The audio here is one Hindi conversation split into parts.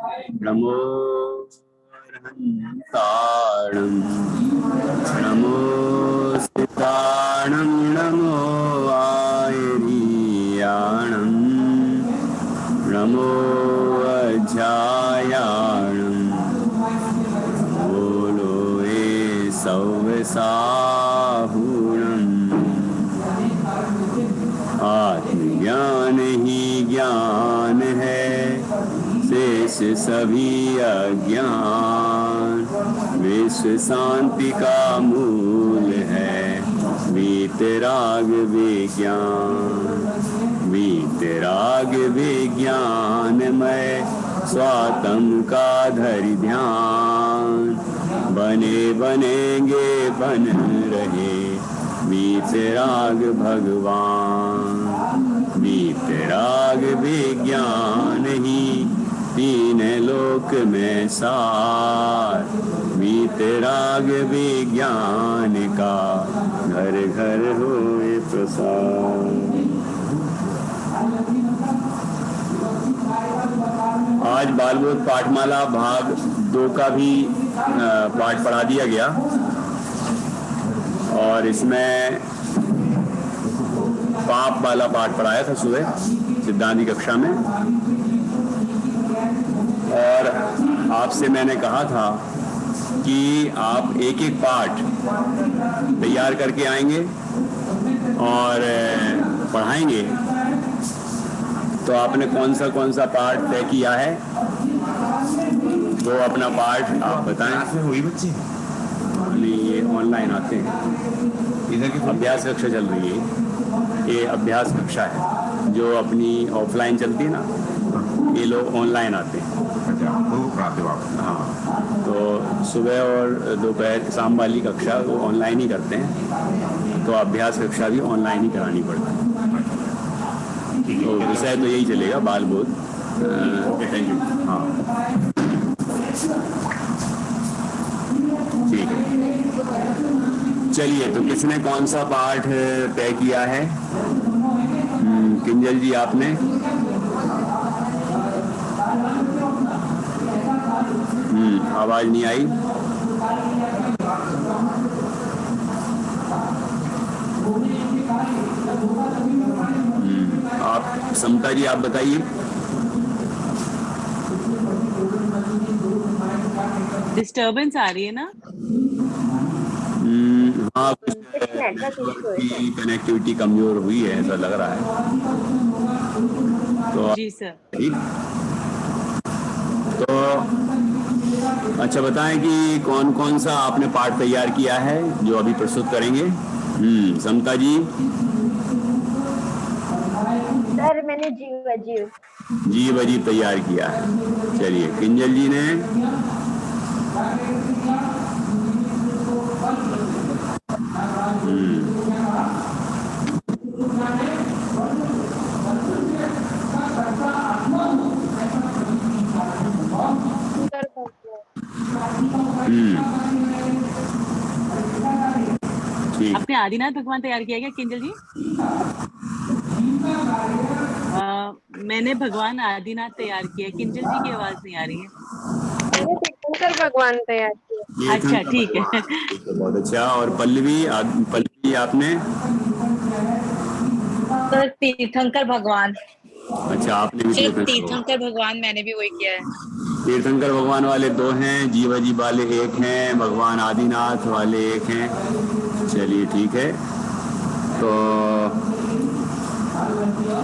नमो अरहन्ताणं नमो सिताणं नमो आयरीयाणं नमो अध्यायाणं बोलो ए सौवसाहुणम् आत्मज्ञान ही ज्ञान है, शेष सभी अज्ञान। विश्व शांति का मूल है वीतराग विज्ञान। वीतराग विज्ञानमय स्वात्म का धरि ध्यान। बने बनेंगे बन रहे वीतराग भगवान। वीतराग विज्ञान ही तीन लोक में सार। वीतराग विज्ञान का घर घर होए प्रसार। आज बालबोध पाठमाला भाग 2 का भी पाठ पढ़ा दिया गया और इसमें पाप वाला पाठ पढ़ाया था सुबह सिद्धांत की कक्षा में। और आपसे मैंने कहा था कि आप एक एक पाठ तैयार करके आएंगे और पढ़ाएंगे। तो आपने कौन सा पाठ तय किया है वो अपना पाठ आप बताएं। हुई बच्चे नहीं, ये ऑनलाइन आते हैं। इधर की अभ्यास कक्षा चल रही है, ये अभ्यास कक्षा है। जो अपनी ऑफलाइन चलती है ना, ये लोग ऑनलाइन आते हैं। अच्छा, वो पढ़ाते हो आप? हाँ, तो सुबह और दोपहर शाम वाली कक्षा वो ऑनलाइन ही करते हैं, तो अभ्यास कक्षा भी ऑनलाइन ही करानी पड़ती है। तो विषय तो यही चलेगा, बाल बोध। Thank you. हाँ, ठीक है, चलिए। तो किसने कौन सा पाठ तय किया है? किंजल जी, आपने? आवाज नहीं आई। आप समता जी, आप बताइए। डिस्टर्बेंस आ रही है ना? हाँ, कुछ की कनेक्टिविटी कमजोर हुई है, ऐसा लग रहा है। तो जी सर। तो अच्छा, बताएं कि कौन कौन सा आपने पाठ तैयार किया है जो अभी प्रस्तुत करेंगे। समता जी। सर, मैंने जीव अजीब तैयार किया है। चलिए, किंजल जी ने? ठीक। आपने आदिनाथ भगवान तैयार किया क्या किंजल जी? मैंने भगवान आदिनाथ तैयार किया। किंजल जी की आवाज नहीं आ रही है। मैंने तीर्थंकर भगवान तैयार किया। अच्छा, ठीक है। बहुत अच्छा। और पल्लवी आपने? सर, तीर्थंकर भगवान। अच्छा, आपने भी तीर्थंकर भगवान, मैंने भी वही किया है। तीर्थंकर भगवान वाले 2 हैं, जीव अजीब वाले 1 हैं, भगवान आदिनाथ वाले 1 हैं। चलिए, ठीक है, तो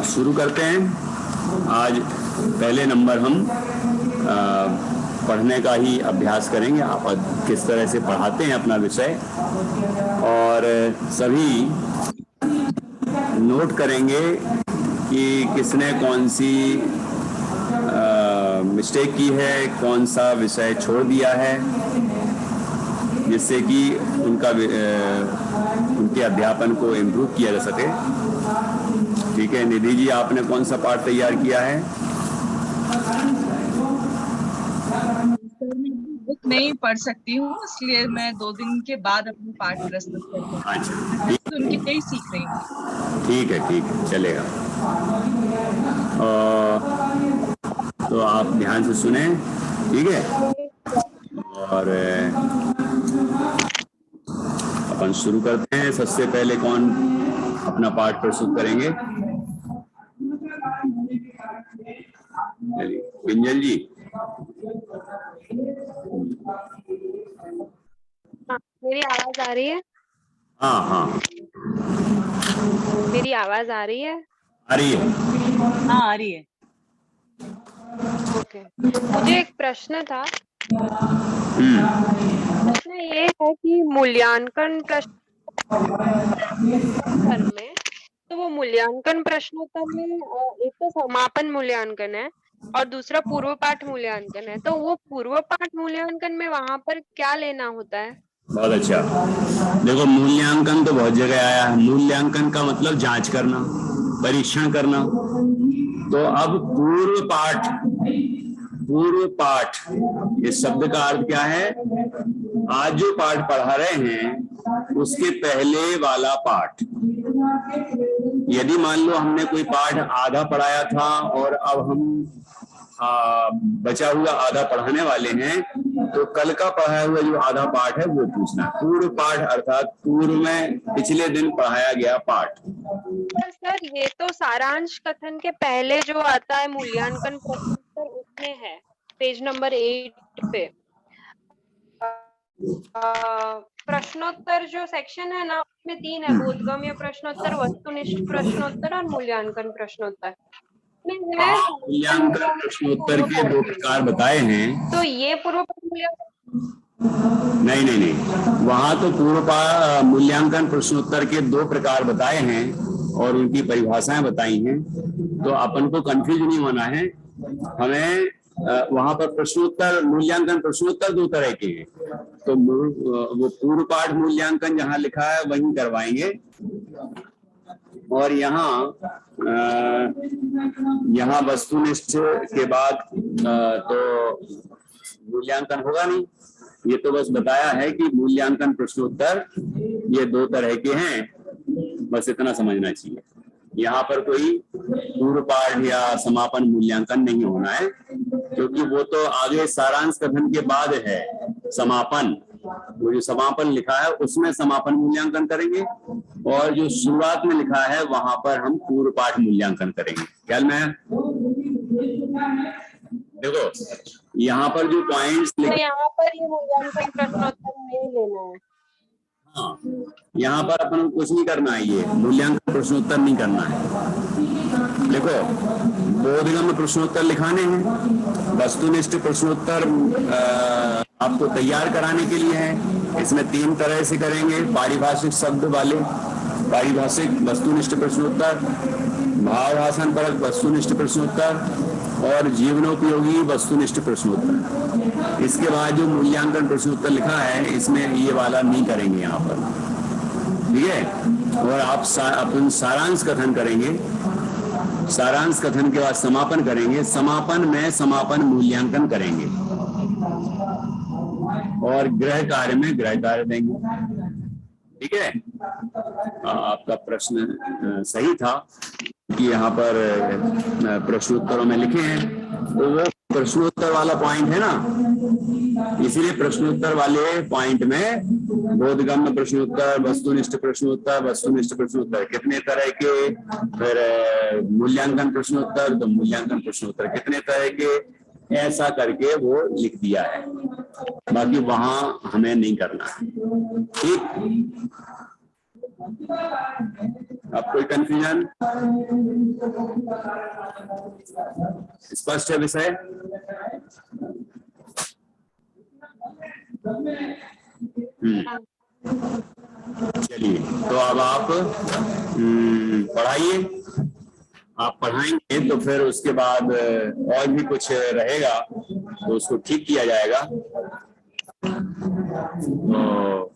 शुरू करते हैं। आज पहले नंबर हम पढ़ने का ही अभ्यास करेंगे। आप किस तरह से पढ़ाते हैं अपना विषय, और सभी नोट करेंगे कि किसने कौन सी मिस्टेक की है, कौन सा विषय छोड़ दिया है, जिससे कि उनके अध्यापन को इम्प्रूव किया जा सके। ठीक है, निधि जी, आपने कौन सा पाठ तैयार किया है? बुक नहीं पढ़ सकती हूँ, इसलिए मैं 2 दिन के बाद अपनी पाठ प्रस्तुत करती हूँ। अच्छा, तो उनके यही सीख रही हूँ। ठीक है, चलेगा। तो आप ध्यान से सुने, ठीक है। और अपन शुरू करते हैं। सबसे पहले कौन अपना पाठ प्रस्तुत करेंगे? किंजल जी। मेरी आवाज आ रही है? हाँ हाँ मेरी आवाज आ रही है? आ रही है। हाँ आ रही है। ओके, मुझे एक प्रश्न था। प्रश्न ये है कि मूल्यांकन प्रश्नोत्तर में, तो वो मूल्यांकन प्रश्नोत्तर में एक तो समापन मूल्यांकन है और दूसरा पूर्व पाठ मूल्यांकन है। तो वो पूर्व पाठ मूल्यांकन में वहां पर क्या लेना होता है? बहुत अच्छा। देखो, मूल्यांकन तो बहुत जगह आया है। मूल्यांकन का मतलब जांच करना, परीक्षण करना। तो अब पूर्व पाठ इस शब्द का अर्थ क्या है? आज जो पाठ पढ़ा रहे हैं उसके पहले वाला पाठ। यदि मान लो हमने कोई पाठ आधा पढ़ाया था और अब हम बचा हुआ आधा पढ़ाने वाले हैं, तो कल का पढ़ाया हुआ जो आधा पाठ है वो पूछना। पूर्व पाठ अर्थात पूर्व में पिछले दिन पढ़ाया गया पाठ। सर ये तो सारांश कथन के पहले जो आता है मूल्यांकन प्रश्नोत्तर, उसमें है पेज नंबर 8 पे। प्रश्नोत्तर जो सेक्शन है ना, उसमें 3 है: बोधगम्य प्रश्नोत्तर, वस्तुनिष्ठ प्रश्नोत्तर और मूल्यांकन प्रश्नोत्तर। मूल्यांकन प्रश्नोत्तर के 2 प्रकार बताए हैं। तो ये पूर्व नहीं, वहां तो पूर्व मूल्यांकन प्रश्नोत्तर के 2 प्रकार बताए हैं और उनकी परिभाषाएं बताई हैं। तो अपन को कंफ्यूज नहीं होना है। हमें वहां पर प्रश्नोत्तर, मूल्यांकन प्रश्नोत्तर 2 तरह के हैं। तो वो पूर्व पाठ मूल्यांकन जहां लिखा है वहीं करवाएंगे। और यहाँ वस्तुनिष्ठ के बाद तो मूल्यांकन होगा नहीं। ये तो बस बताया है कि मूल्यांकन प्रश्नोत्तर ये 2 तरह के हैं, बस इतना समझना चाहिए। यहाँ पर कोई पूर्व पाठ या समापन मूल्यांकन नहीं होना है, क्योंकि वो तो आगे सारांश कथन के बाद है समापन। वो जो समापन लिखा है उसमें समापन मूल्यांकन करेंगे, और जो शुरुआत में लिखा है वहां पर हम पूर्व पाठ मूल्यांकन करेंगे। ख्याल में? देखो, यहाँ पर जो पॉइंट्स लिखे, यहाँ पर ये मूल्यांकन प्रश्नोत्तर नहीं लेना है। हाँ, यहाँ पर अपन को कुछ नहीं करना है, ये मूल्यांकन प्रश्नोत्तर नहीं करना है। देखो, बोधगम्य प्रश्नोत्तर लिखाने हैं, वस्तुनिष्ठ प्रश्नोत्तर आपको तैयार कराने के लिए है। इसमें 3 तरह से करेंगे: पारिभाषिक शब्द वाले पारिभाषिक वस्तुनिष्ठ प्रश्नोत्तर, भावभाषण परक वस्तुनिष्ठ प्रश्नोत्तर और जीवनोपयोगी वस्तुनिष्ठ प्रश्नोत्तर। इसके बाद जो मूल्यांकन प्रश्नोत्तर लिखा है इसमें ये वाला नहीं करेंगे यहाँ पर, ठीक है। और आप अपन सारांश कथन करेंगे। सारांश कथन के बाद समापन करेंगे। समापन में समापन मूल्यांकन करेंगे और गृह कार्य में गृह कार्य देंगे, ठीक है। आपका प्रश्न सही था कि यहाँ पर प्रश्नोत्तरों में लिखे हैं, तो वो प्रश्नोत्तर वाला पॉइंट है ना, इसीलिए प्रश्नोत्तर वाले पॉइंट में बोधगम्य प्रश्नोत्तर, वस्तुनिष्ठ प्रश्नोत्तर कितने तरह के, फिर मूल्यांकन प्रश्नोत्तर, तो मूल्यांकन प्रश्नोत्तर कितने तरह के, ऐसा करके वो लिख दिया है। बाकी वहां हमें नहीं करना है, ठीक। अब कोई कंफ्यूजन? स्पष्ट है विषय? चलिए, तो अब आप पढ़ाइए। आप पढ़ाएंगे तो फिर उसके बाद और भी कुछ रहेगा तो उसको ठीक किया जाएगा। तो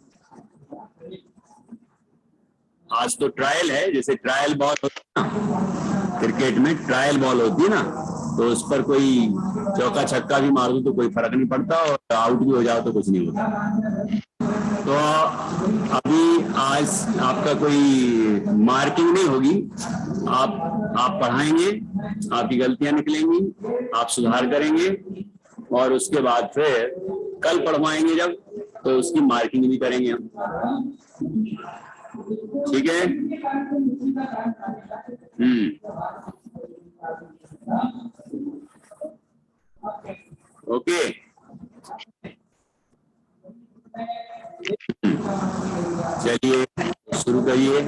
आज तो ट्रायल है, जैसे ट्रायल बॉल होती है ना, क्रिकेट में ट्रायल बॉल होती है ना, तो उस पर कोई चौका छक्का भी मार दो तो कोई फर्क नहीं पड़ता, और आउट भी हो जाओ तो कुछ नहीं होता। तो अभी आज आपका कोई मार्किंग नहीं होगी, आप पढ़ाएंगे, आपकी गलतियां निकलेंगी, आप सुधार करेंगे और उसके बाद फिर कल पढ़वाएंगे जब, तो उसकी मार्किंग भी करेंगे हम। ठीक है? ओके। चलिए शुरू करिए।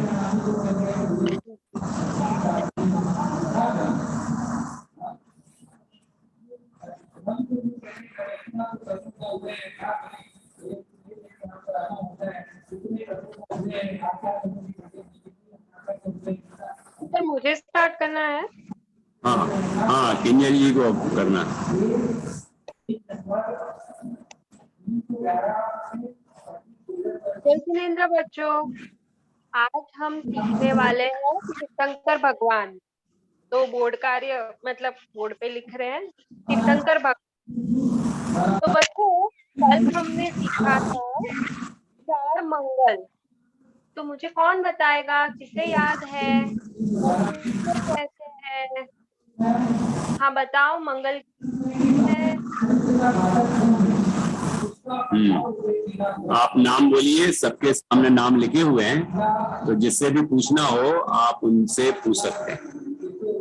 सर मुझे स्टार्ट करना है? हाँ हाँ, किंजल जी को करना है। जय जिनेंद्र बच्चों, आज हम सीखने वाले हैं तीर्थंकर भगवान। तो बोर्ड कार्य मतलब बोर्ड पे लिख रहे हैं तीर्थंकर भगवान। तो बच्चों कल हमने सीखा था 4 मंगल। तो मुझे कौन बताएगा, किसे याद है मंगल किसे कहते हैं? हाँ बताओ, मंगल है। आप नाम बोलिए, सबके सामने नाम लिखे हुए हैं, तो जिससे भी पूछना हो आप उनसे पूछ सकते हैं।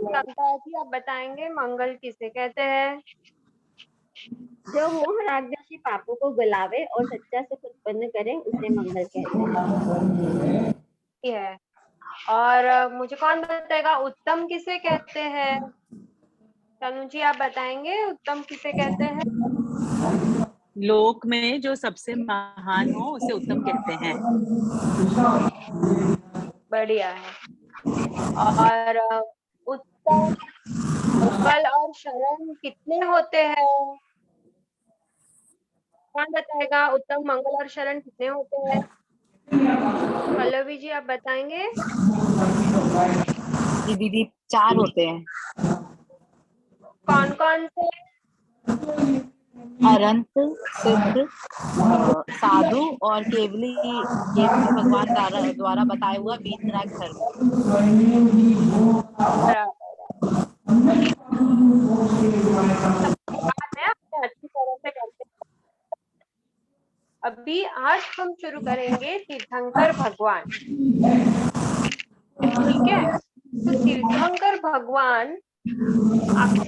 कविता जी आप बताएंगे मंगल किसे कहते हैं? जो मोह राग के पापों को गलावे और सच्चा सुख उत्पन्न करे उसे मंगल कहते हैं। है। और मुझे कौन बताएगा उत्तम किसे कहते हैं? तनु जी आप बताएंगे उत्तम किसे कहते हैं? लोक में जो सबसे महान हो उसे उत्तम कहते हैं। बढ़िया है। और उत्तम, मंगल और शरण कितने होते हैं? कौन बताएगा उत्तम, मंगल और शरण कितने होते हैं? पल्लवी जी आप बताएंगे? जी दीदी 4 होते हैं। कौन कौन से? अनंत, सिद्ध, साधु और केवली भगवान द्वारा बताया हुआ वीतराग धर्म। अच्छी तरह से करते हैं। अभी आज हम शुरू करेंगे तीर्थंकर भगवान। ठीक है, तो तीर्थंकर भगवान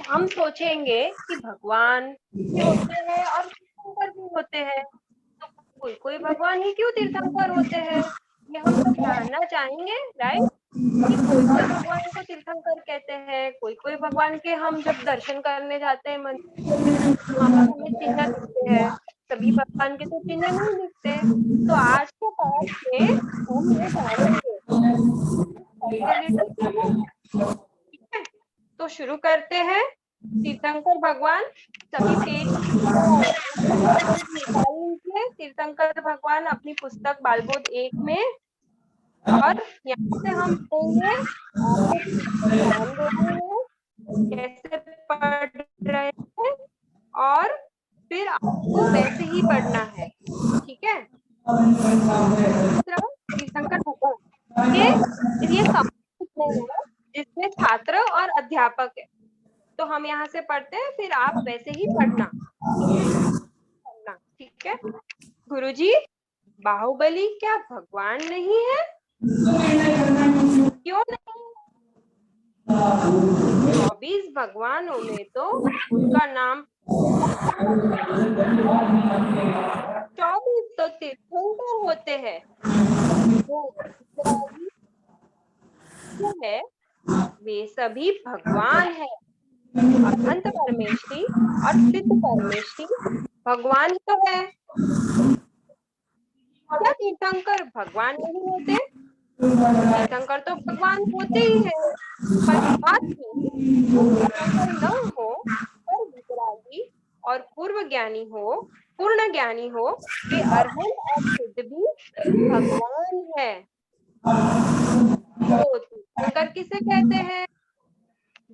हम सोचेंगे कि भगवान भी होते हैं और तीर्थंकर भी होते हैं, तो कोई कोई भगवान ही क्यों तीर्थंकर होते हैं, ये हम सब जानना चाहेंगे, राइट? कि कोई कोई भगवान को तीर्थंकर कहते हैं, कोई कोई भगवान के हम जब दर्शन करने जाते हैं मंदिर वहां पर हमें चिन्ह दिखते हैं, सभी भगवान के तो चिन्ह नहीं दिखते। तो आज के पाठ में हम ये जानेंगे। ठीक है, तो शुरू करते हैं। तीर्थंकर भगवान, सभी पेज निकाल लीजिए। तीर्थंकर भगवान अपनी पुस्तक बालबोध 1 में, और यहाँ से हम पढ़ेंगे, ध्यान देंगे कैसे पढ़ रहे हैं और फिर आपको वैसे ही पढ़ना है। ठीक है, तीर्थंकर भगवान ये समूह है जिसमें छात्र और अध्यापक है। तो हम यहाँ से पढ़ते हैं, फिर आप वैसे ही पढ़ना। ठीक है? गुरुजी, बाहुबली क्या भगवान नहीं है? क्यों नहीं? 24 भगवानों में तो उनका नाम 24 तो तीर्थंकर होते हैं। जो है वे सभी भगवान है। अनंत परमेश्वरी और सिद्ध परमेश्वरी भगवान ही तो है। क्या तीर्थंकर भगवान नहीं होते? तीर्थंकर तो भगवान होते ही है, पर बात तीर्थंकर न हो पर वितरागी और पूर्व ज्ञानी हो, पूर्ण ज्ञानी हो, वे अरहंत और सिद्ध भी भगवान है। तो तीर्थंकर किसे कहते हैं?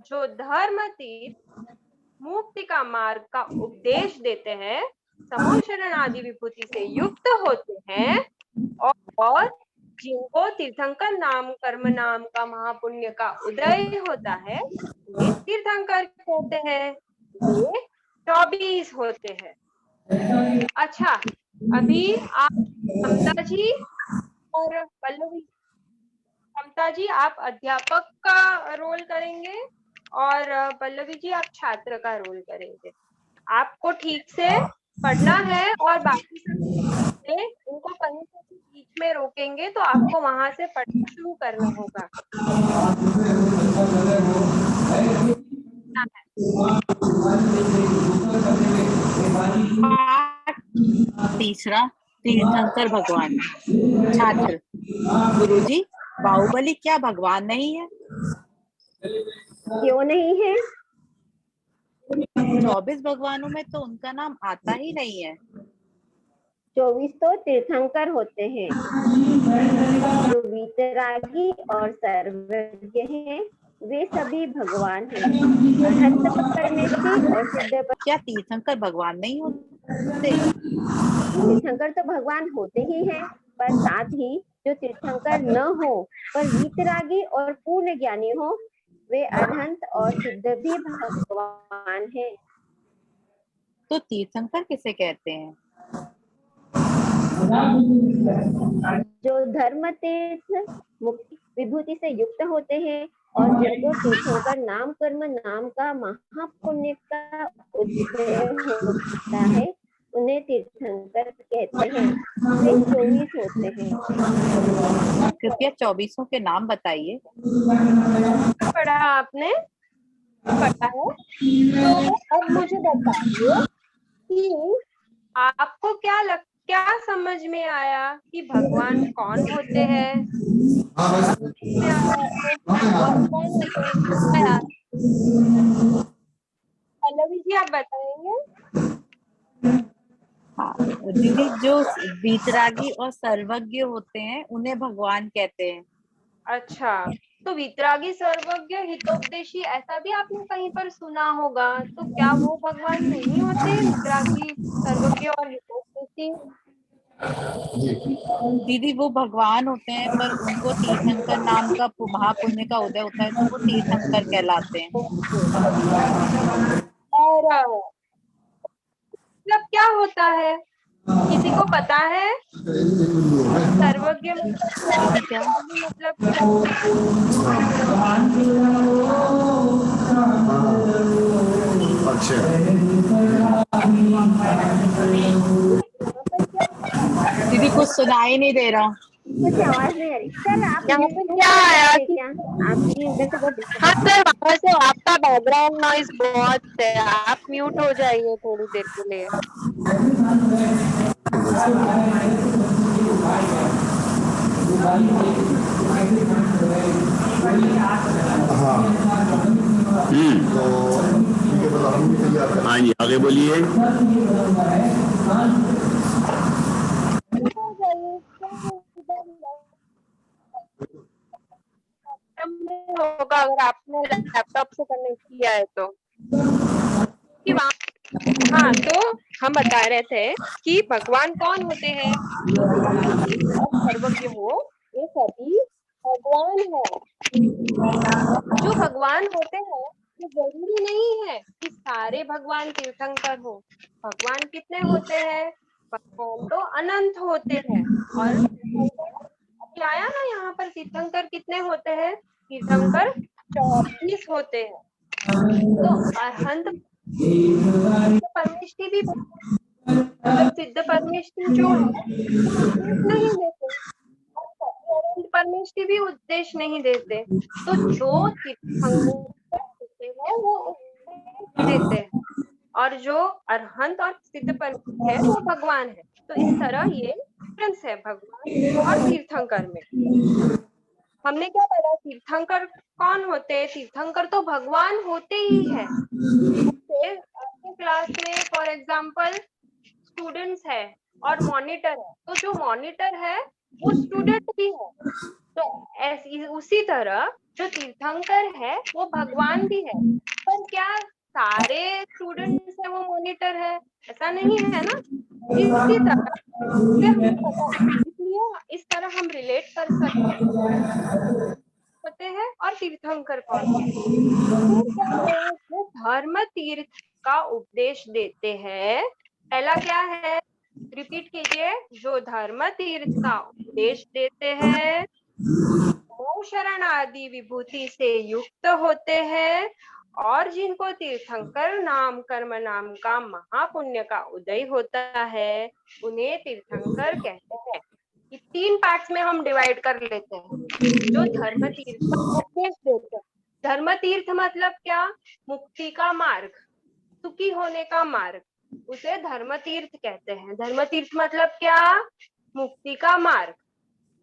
जो धर्मतीर्थ मुक्ति का मार्ग का उपदेश देते हैं, समूह शरण आदि विभूति से युक्त होते हैं और जिनको तीर्थंकर नाम कर्म नाम का महापुण्य का उदय होता है वे तीर्थंकर कहते हैं। ये 24 होते हैं। अच्छा, अभी आप ममता जी और पल्लवी, ममता जी आप अध्यापक का रोल करेंगे और पल्लवी जी आप छात्र का रोल करेंगे। आपको ठीक से पढ़ना है और बाकी सब उनको कहीं से बीच में रोकेंगे तो आपको वहां से पढ़ना शुरू करना होगा। तीसरा, तीर्थंकर भगवान। छात्र, गुरुजी बाहुबली क्या भगवान नहीं है? क्यों नहीं है? 24 भगवानों में तो उनका नाम आता ही नहीं है। 24 तो तीर्थंकर होते हैं, जो वीतरागी और सर्वज्ञ हैं, वे सभी भगवान हैं। अनंत परमेश्वर और सिद्ध क्या तीर्थंकर भगवान नहीं होते? तीर्थंकर तो भगवान होते ही हैं, पर साथ ही जो तीर्थंकर न हो पर वीतरागी और पूर्ण ज्ञानी हो, वे अनंत और सिद्ध भी भगवान हैं। तो तीर्थंकर किसे कहते हैं? जो धर्म तीर्थ मुक्ति विभूति से युक्त होते हैं और जिनको तीर्थंकर नाम कर्म नाम का महापुण्य का उदय होता है, उन्हें तीर्थंकर कहते हैं। वे 24 होते हैं। कृपया 24 के नाम बताइए। पढ़ा आपने? पढ़ा है? तो अब मुझे बताइए कि आपको क्या समझ में आया कि भगवान कौन होते हैं? पल्लवी जी आप बताएंगे? हाँ, दीदी जो वीतरागी और सर्वज्ञ होते हैं उन्हें भगवान कहते हैं। अच्छा, तो वीतरागी सर्वज्ञ हितोपदेशी ऐसा भी आपने कहीं पर सुना होगा, तो क्या वो भगवान नहीं होते? वीतरागी सर्वज्ञ और हितोपदेशी दीदी वो भगवान होते हैं, पर उनको तीर्थंकर नाम का महापुण्य का उदय होता है तो वो तीर्थंकर कहलाते हैं। और मतलब क्या होता है, किसी को पता है? सर्वज्ञ मतलब क्या? दीदी कुछ सुनाई नहीं दे रहा। कुछ आवाज नहीं आ रही सर। आप यहाँ पे क्या आया कि आपकी उधर से बहुत हाँ सर, वहाँ से आपका बैकग्राउंड नॉइज बहुत है, आप म्यूट हो जाइए थोड़ी देर के लिए। हाँ जी, आगे बोलिए। होगा अगर आपने लैपटॉप से कनेक्ट किया है तो कि वहाँ। हाँ, तो हम बता रहे थे कि भगवान कौन होते हैं? सर्वज्ञ हो, ये सभी भगवान है। जो भगवान होते हैं ये जरूरी नहीं है कि सारे भगवान तीर्थंकर हो। भगवान कितने होते हैं? भगवान तो अनंत होते हैं। और अभी आया ना यहाँ पर तीर्थंकर कितने होते हैं? तीर्थंकर 24 होते हैं। तो अरहंत परमेष्टि भी सिद्ध परमेष्टि जो है नहीं देते, परमेष्टि भी उपदेश नहीं देते। तो जो तीर्थंकर होते हैं वो उपदेश देते हैं, और जो अरहंत और सिद्ध परमेष्टि है वो भगवान है। तो इस तरह ये डिफरेंस है भगवान और तीर्थंकर में। हमने क्या पढ़ा? तीर्थंकर कौन होते हैं? तीर्थंकर तो भगवान होते ही है। आपके क्लास में फॉर एग्जांपल स्टूडेंट्स है और मॉनिटर है, तो जो मॉनिटर है वो स्टूडेंट भी है। तो उसी तरह जो तीर्थंकर है वो भगवान भी है। पर क्या सारे स्टूडेंट्स है वो मॉनिटर है? ऐसा नहीं है ना। इसी तरह इसलिए इसलिए इस तरह हम रिलेट कर सकते हैं। और तीर्थंकर कौन है? फिर क्या है, जो धर्म तीर्थ का उपदेश देते हैं। पहला क्या है, रिपीट कीजिए, जो धर्म तीर्थ का उपदेश देते हैं, शरण आदि विभूति से युक्त होते हैं, और जिनको तीर्थंकर नाम कर्म नाम का महापुण्य का उदय होता है, उन्हें तीर्थंकर कहते हैं। ये 3 पार्ट्स में हम डिवाइड कर लेते हैं। जो धर्म तीर्थ का उपदेश देते हैं, धर्म तीर्थ मतलब क्या? मुक्ति का मार्ग, सुखी होने का मार्ग, उसे धर्म तीर्थ कहते हैं। धर्म तीर्थ मतलब क्या? मुक्ति का मार्ग।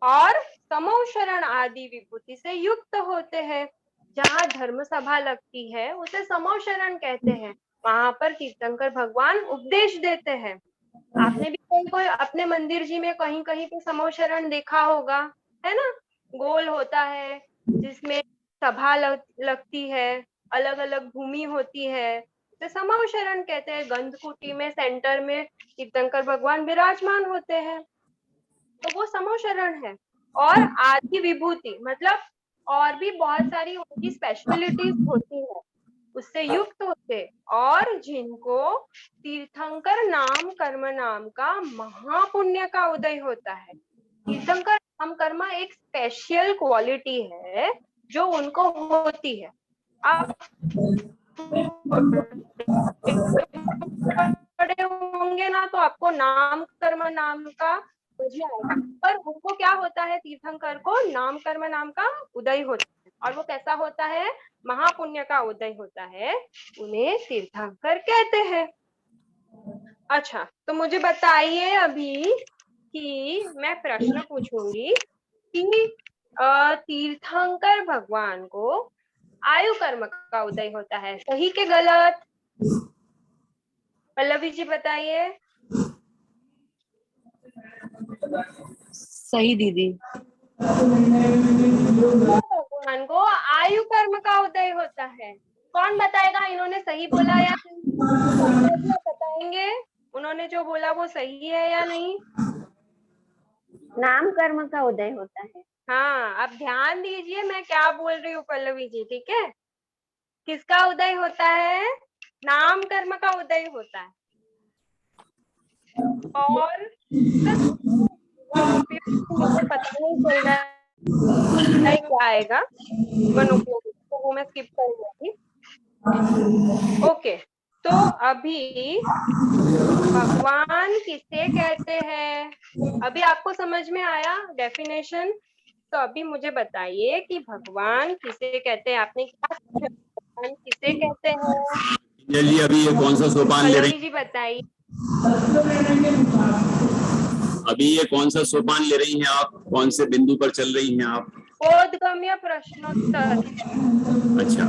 और समूह शरण आदि विभूति से युक्त होते हैं। जहाँ धर्म सभा लगती है उसे समूह शरण कहते हैं। वहां पर तीर्थंकर भगवान उपदेश देते हैं। आपने भी कोई अपने मंदिर जी में कहीं कहीं पे समूह शरण देखा होगा, है ना? गोल होता है जिसमें सभा लगती है, अलग अलग भूमि होती है, तो समूह शरण कहते हैं। गंधकुटी में सेंटर में तीर्थंकर भगवान विराजमान होते हैं, तो वो समूह शरण है। और आदि विभूति मतलब और भी बहुत सारी उनकी स्पेशलिटीज होती है, उससे युक्त होते, और जिनको तीर्थंकर नाम कर्म नाम का महापुण्य का उदय होता है। तीर्थंकर नाम कर्म एक स्पेशल क्वालिटी है जो उनको होती है। आप पढ़े होंगे ना, तो आपको नाम कर्म नाम का मुझे आएगा, पर उनको क्या होता है? तीर्थंकर को नाम कर्म नाम का उदय होता है, और वो कैसा होता है? महापुण्य का उदय होता है, उन्हें तीर्थंकर कहते हैं। अच्छा, तो मुझे बताइए अभी कि मैं प्रश्न पूछूंगी कि तीर्थंकर भगवान को आयु कर्म का उदय होता है, सही के गलत? पल्लवी जी बताइए। सही दीदी। भगवान को आयु कर्म का उदय होता है। कौन बताएगा इन्होंने सही बोला या नहीं? बताएंगे उन्होंने जो बोला वो सही है या नहीं? नाम कर्म का उदय होता है। हाँ, अब ध्यान दीजिए मैं क्या बोल रही हूँ पल्लवी जी, ठीक है? किसका उदय होता है? नाम कर्म का उदय होता है। और मुझे पता नहीं चल रहा है क्या आएगा, तो वो मैं स्किप करूंगी। ओके, तो अभी भगवान किसे कहते हैं? अभी आपको समझ में आया डेफिनेशन? तो अभी मुझे बताइए कि भगवान किसे कहते हैं। आपने क्या सोचा? भगवान किसे कहते हैं? जल्दी, अभी ये कौन सा सोपान ले रही? पल्लवी जी बताइए। अभी ये कौन सा सोपान ले रही हैं आप? कौन से बिंदु पर चल रही हैं आप? बोधगम्य प्रश्नोत्तर। अच्छा,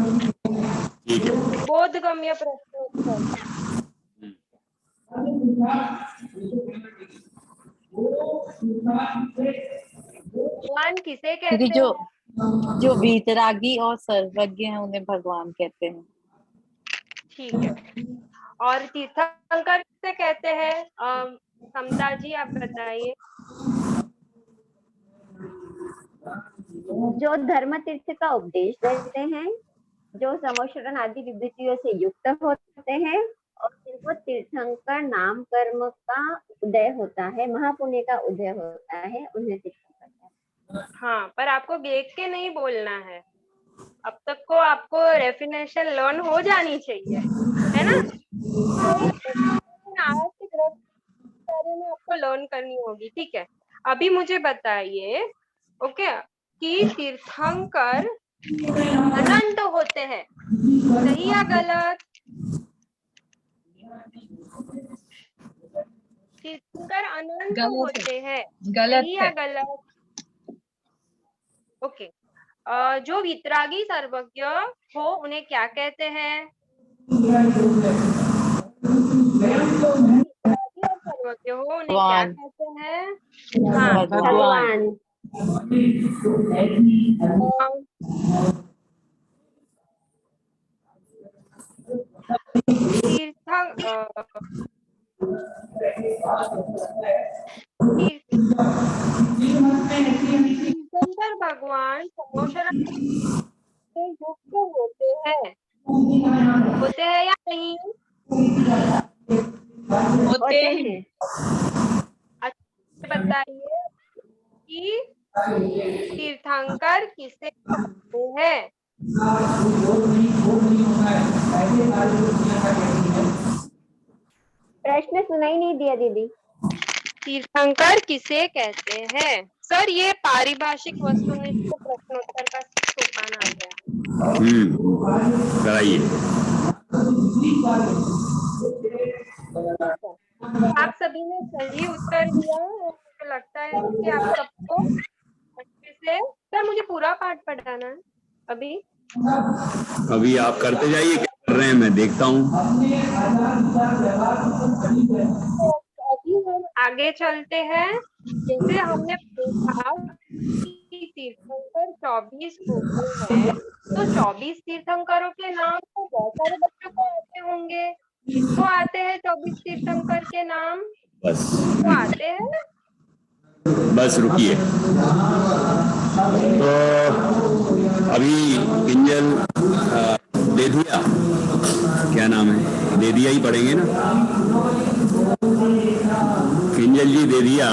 ठीक है। बोधगम्य प्रश्नोत्तर। भगवान किसे कहते दीदी, हैं? जो वीतरागी और सर्वज्ञ हैं उन्हें भगवान कहते हैं। ठीक है। और तीर्थंकर किसे कहते हैं? समता जी आप बताइए। जो धर्म तीर्थ का उपदेश देते हैं, जो समोशरण आदि विभूतियों से युक्त होते हैं, और जिनको तीर्थंकर नाम कर्म का उदय होता है, महापुण्य का उदय होता है, उन्हें तीर्थंकर कहते हैं। हाँ, पर आपको देख के नहीं बोलना है। अब तक को आपको डेफिनेशन लर्न हो जानी चाहिए, है ना? बारे में आपको लर्न करनी होगी, ठीक है? अभी मुझे बताइए, ओके, कि तीर्थंकर अनंत होते हैं, सही या गलत? तीर्थंकर अनंत होते हैं, सही या गलत? ओके, जो वितरागी सर्वज्ञ हो उन्हें क्या कहते हैं? सर्वज्ञ हो उन्हें क्या कहते हैं? हाँ, भगवान। तीर्थंकर भगवान समोशरण से युक्त होते हैं या नहीं? होते हैं। हैं। अच्छा बताइए कि तीर्थंकर किसे कहते हैं? प्रश्न सुनाई नहीं दिया दीदी। तीर्थंकर किसे कहते हैं? सर ये पारिभाषिक वस्तुनिष्ठ प्रश्नोत्तर का सोपान आ गया। कराइए। आप सभी ने सही उत्तर दिया। मुझे लगता है कि आप सबको अच्छे से। सर मुझे पूरा पाठ पढ़ाना है अभी आप करते जाइए, क्या कर रहे हैं मैं देखता हूँ। अभी हम आगे चलते हैं। जैसे हमने देखा कि तीर्थंकर 24 होते हैं, तो 24 तीर्थंकरों के नाम तो बहुत सारे बच्चों को आते होंगे। किसको आते हैं 24 तीर्थंकर के नाम? बस तो आते हैं। बस रुकिए। तो अभी किंजल देदिया, क्या नाम है, देदिया ही पढ़ेंगे ना। किंजल जी देदिया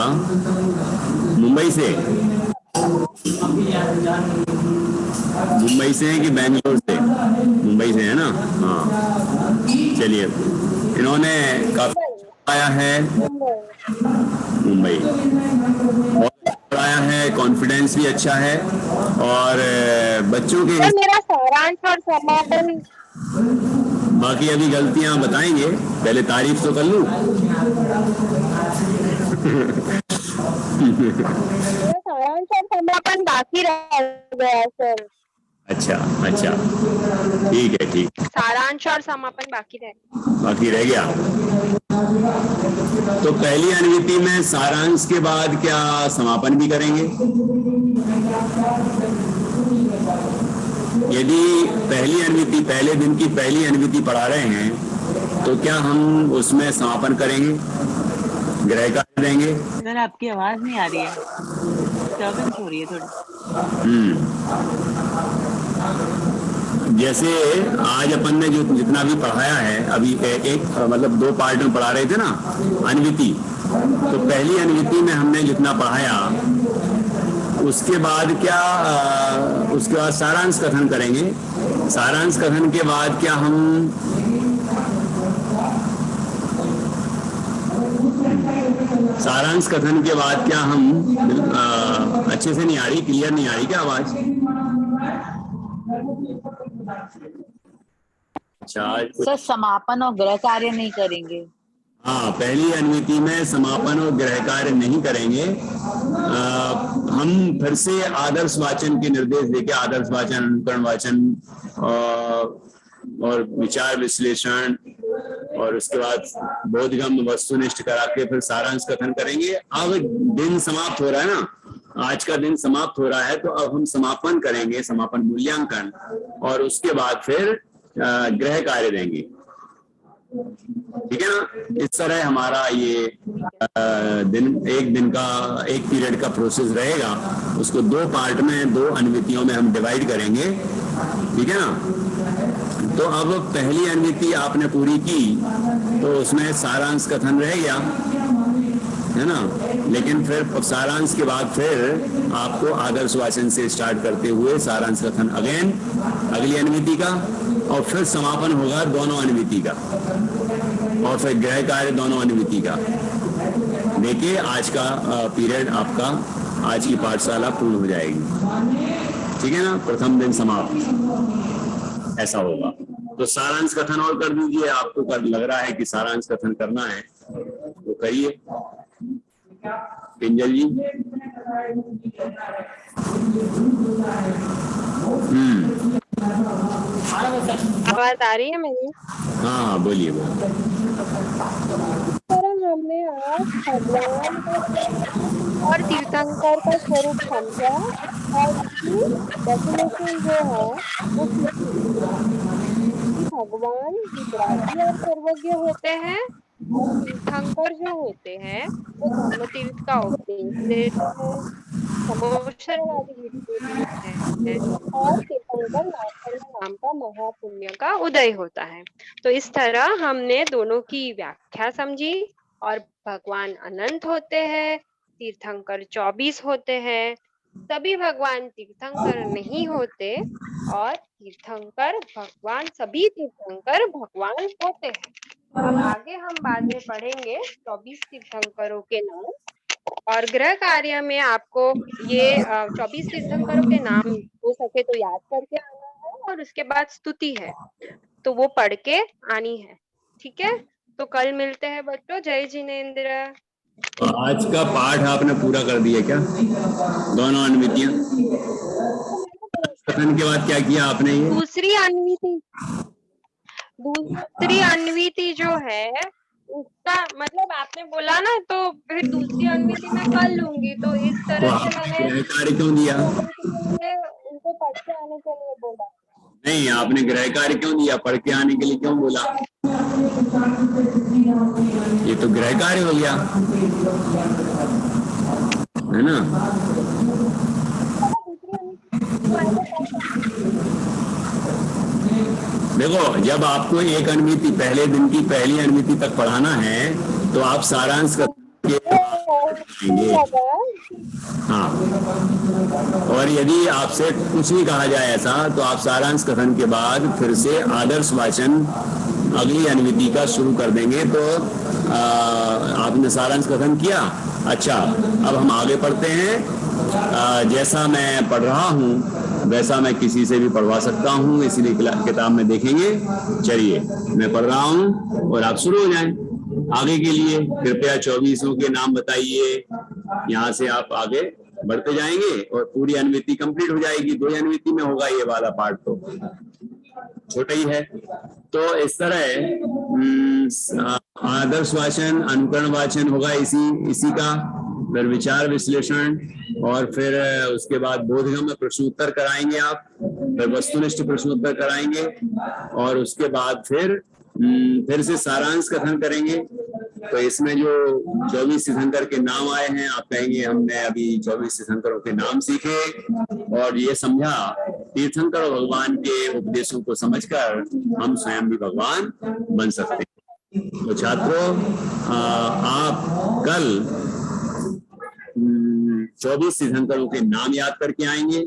मुंबई से हैं कि बैंगलोर से? मुंबई से है ना। हाँ चलिए, इन्होंने काफी आया है मुंबई, पढ़ाया है, कॉन्फिडेंस भी अच्छा है और बच्चों के मेरा सारांश और समापन। बाकी अभी गलतियां बताएंगे, पहले तारीफ तो कर लूं। मेरा सारांश और समापन बाकी रह गया सर। अच्छा ठीक है। सारांश और समापन बाकी रह गया। तो पहली अनुवृत्ति में सारांश के बाद क्या समापन भी करेंगे? यदि पहली अनुवृत्ति, पहले दिन की पहली अनुवृत्ति पढ़ा रहे हैं तो क्या हम उसमें समापन करेंगे, गृह कार्य देंगे? सर आपकी आवाज नहीं आ रही है, डिस्टर्बेंस हो रही है थोड़ी। जैसे आज अपन ने जो जितना भी पढ़ाया है, अभी एक मतलब 2 पार्ट में पढ़ा रहे थे ना अनुवृत्ति, तो पहली अनुवृत्ति में हमने जितना पढ़ाया उसके बाद क्या उसके बाद सारांश कथन करेंगे। सारांश कथन के बाद क्या हम सारांश कथन के बाद क्या हम अच्छे से नहीं आ रही, क्लियर नहीं आ रही क्या आवाज? सर समापन और गृह कार्य नहीं करेंगे। हाँ, पहली अनुवृत्ति में समापन और गृह कार्य नहीं करेंगे। हम फिर से आदर्श वाचन के निर्देश देके आदर्श वाचन, अनुकरण वाचन और विचार विश्लेषण और उसके बाद बोधगम्य वस्तुनिष्ठ करा के फिर सारांश कथन करेंगे। अब दिन समाप्त हो रहा है ना, आज का दिन समाप्त हो रहा है, तो अब हम समापन करेंगे, समापन मूल्यांकन, और उसके बाद फिर गृह कार्य देंगे। ठीक है ना। इस तरह हमारा ये एक दिन का, एक पीरियड का प्रोसेस रहेगा। उसको 2 पार्ट में, 2 अनुवृत्तियों में हम डिवाइड करेंगे। ठीक है ना। तो अब पहली अनुवृत्ति आपने पूरी की तो उसमें सारांश कथन रह गया, है ना। लेकिन फिर सारांश के बाद फिर आपको आदर्श वाचन से स्टार्ट करते हुए सारांश कथन अगेन अगली अनुवृत्ति का, और फिर समापन होगा दोनों अनुवृत्ति का, और फिर गृह कार्य दोनों अनुवृत्ति का। देखिए आज का पीरियड आपका, आज की पाठशाला पूर्ण हो जाएगी। ठीक है ना। प्रथम दिन समाप्त, ऐसा होगा। तो सारांश कथन और कर दीजिए। आपको लग रहा है कि सारांश कथन करना है तो करिए किंजल जी। आवाज आ रही है मेरी? हाँ बोलिए। हमने आज भगवान और तीर्थंकर का स्वरूप समझा और इसकी डेफिनेशन जो है वो भगवान वितरागी और सर्वज्ञ होते हैं तीर्थंकर जो होते हैं वो धर्म तीर्थ का उपदेश देते हैं, समोशरवादी विभूति देते हैं और तीर्थंकर नाम का महापुण्य का उदय होता है। तो इस तरह हमने दोनों की व्याख्या समझी और भगवान अनंत होते हैं, तीर्थंकर 24 होते हैं, सभी भगवान तीर्थंकर नहीं होते और तीर्थंकर भगवान, सभी तीर्थंकर भगवान होते हैं। अब आगे हम बाद में पढ़ेंगे 24 तीर्थंकरों के नाम और गृह कार्य में आपको ये 24 तीर्थंकरों के नाम हो सके तो याद करके आना है और उसके बाद स्तुति है तो वो पढ़ के आनी है। ठीक है, तो कल मिलते हैं बच्चों। जय जिनेंद्र। तो आज का पाठ आपने पूरा कर दिया क्या, दोनों अन्वितियां? कथन के बाद क्या किया आपने? ये दूसरी अन्विति जो है उसका मतलब आपने बोला ना, तो फिर दूसरी अन्विति मैं कर लूंगी। तो इस तरह से मैंने कार्य क्यों दिया? उनको पढ़ के आने के लिए बोला। नहीं, आपने गृह कार्य क्यों दिया? पढ़ के आने के लिए क्यों बोला? ये तो गृह कार्य हो गया है ना। देखो, जब आपको एक अनुमिति पहले दिन की पहली अनुमिति तक पढ़ाना है तो आप सारांश करेंगे। हाँ, और यदि आपसे कुछ नहीं कहा जाए ऐसा तो आप सारांश कथन के बाद फिर से आदर्श वाचन अगली अनुमिति का शुरू कर देंगे। तो आपने सारांश कथन किया। अच्छा, अब हम आगे पढ़ते हैं। जैसा मैं पढ़ रहा हूँ वैसा मैं किसी से भी पढ़वा सकता हूँ, इसीलिए किताब में देखेंगे। चलिए, मैं पढ़ रहा हूँ और आप शुरू हो जाएं। आगे के लिए कृपया 24 के नाम बताइए। यहाँ से आप आगे बढ़ते जाएंगे और पूरी अनुमिति कंप्लीट हो जाएगी। 2 अनुमिति में होगा ये वाला पार्ट, तो छोटा ही है। तो इस तरह आदर्श वाचन, अनुकरण वाचन होगा इसी का, फिर विचार विश्लेषण, और फिर उसके बाद बोधगम्य प्रश्नोत्तर कराएंगे आप, फिर वस्तुनिष्ठ प्रश्नोत्तर कराएंगे, और उसके बाद फिर से सारांश कथन करेंगे। तो इसमें जो 24 तीर्थंकर के नाम आए हैं, आप कहेंगे हमने अभी 24 तीर्थंकरों के नाम सीखे और ये समझा तीर्थंकर और भगवान के उपदेशों को समझकर हम स्वयं भी भगवान बन सकते हैं। तो छात्रों, आप कल 24 तीर्थंकरों के नाम याद करके आएंगे,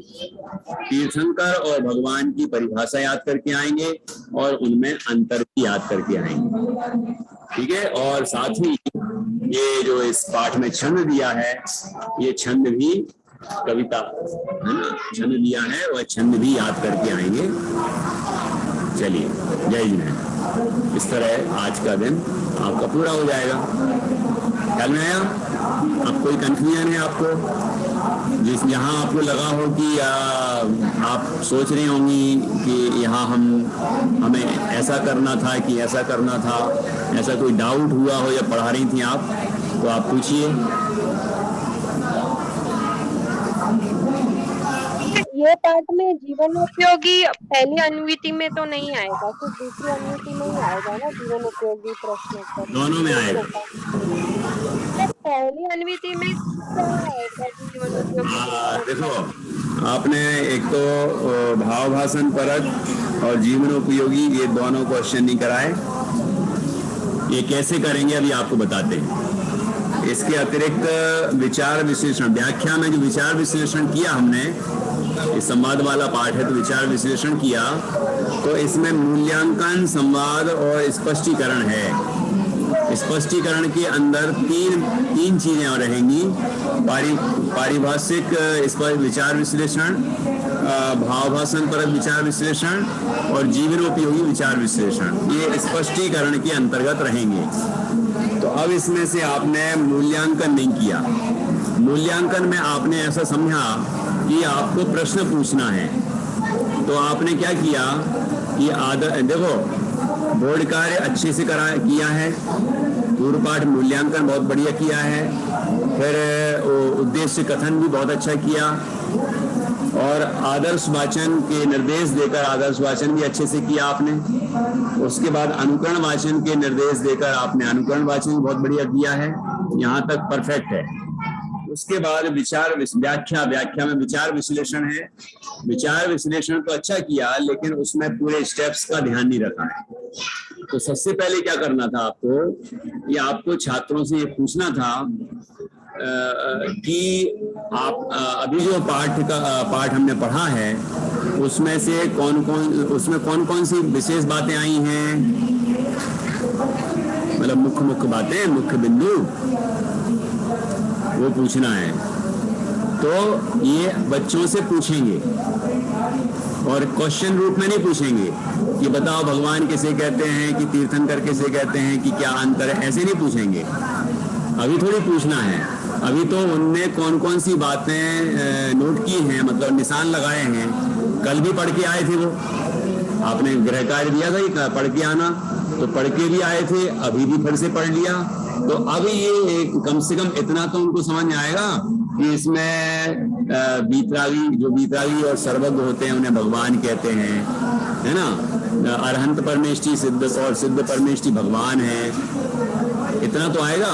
तीर्थंकर और भगवान की परिभाषा याद करके आएंगे और उनमें अंतर भी याद करके आएंगे। ठीक है, और साथ ही ये जो इस पाठ में छंद दिया है, ये छंद भी कविता है ना, छंद दिया है, वह छंद भी याद करके आएंगे। चलिए, जय जिनेंद्र। इस तरह आज का दिन आपका पूरा हो जाएगा। ख्याल में आया? अब कोई कंफ्यूजन है आपको जहाँ आपको लगा हो कि आप सोच रही होंगी कि यहाँ हमें ऐसा करना था कि ऐसा करना था, ऐसा कोई डाउट हुआ हो या पढ़ा रही थी आप, तो आप पूछिए। ये पाठ में जीवन उपयोगी पहली अनुमिति में तो नहीं आएगा, तो दूसरी अनुमिति में ही आएगा ना जीवन उपयोगी प्रश्न? दोनों में आएगा। पहली अनुमिति में क्या आएगा जीवन उपयोगी? देखो, आपने एक तो भावभाषण परक और जीवन उपयोगी ये दोनों क्वेश्चन नहीं कराए। ये कैसे करेंगे अभी आपको बताते हैं। इसके अतिरिक्त विचार विश्लेषण, व्याख्या में जो विचार विश्लेषण किया हमने, इस संवाद वाला पाठ है तो विचार विश्लेषण किया, तो इसमें मूल्यांकन, संवाद और स्पष्टीकरण है। स्पष्टीकरण के अंदर तीन चीजें और रहेंगी: पारिभाषिक विचार विश्लेषण, भावभाषण परक विचार विश्लेषण और जीवनोपयोगी विचार विश्लेषण। ये स्पष्टीकरण के अंतर्गत रहेंगे। तो अब इसमें से आपने मूल्यांकन नहीं किया। मूल्यांकन में आपने ऐसा समझा कि आपको प्रश्न पूछना है, तो आपने क्या किया कि देखो, बोर्ड कार्य अच्छे से किया है, पूर्व पाठ मूल्यांकन बहुत बढ़िया किया है, फिर उद्देश्य कथन भी बहुत अच्छा किया, और आदर्श वाचन के निर्देश देकर आदर्श वाचन भी अच्छे से किया आपने। उसके बाद अनुकरण वाचन के निर्देश देकर आपने अनुकरण वाचन भी बहुत बढ़िया किया है, यहाँ तक परफेक्ट है। उसके बाद विचार व्याख्या में विचार विश्लेषण है। विचार विश्लेषण तो अच्छा किया, लेकिन उसमें पूरे स्टेप्स का ध्यान नहीं रखा है। तो सबसे पहले क्या करना था आपको, ये आपको छात्रों से ये पूछना था कि आप अभी जो पाठ हमने पढ़ा है उसमें से कौन कौन सी विशेष बातें आई हैं, मतलब मुख्य बातें, मुख्य बिंदु, वो पूछना है। तो ये बच्चों से पूछेंगे और क्वेश्चन रूप में नहीं पूछेंगे कि बताओ भगवान किसे कहते हैं, कि तीर्थंकर किसे कहते हैं, कि क्या अंतर है, ऐसे नहीं पूछेंगे। अभी थोड़ी पूछना है, अभी तो उनने कौन कौन सी बातें नोट की हैं, मतलब निशान लगाए हैं। कल भी पढ़ के आए थे, वो आपने गृह कार्य दिया था कि पढ़ के आना, तो पढ़ के भी आए थे, अभी भी फिर से पढ़ लिया। तो अब ये कम से कम इतना तो उनको समझ में आएगा कि इसमें वीतरागी और सर्वज्ञ होते हैं, उन्हें भगवान कहते हैं, है ना। अरहंत परमेष्टि सिद्ध और सिद्ध परमेष्टि भगवान है, इतना तो आएगा।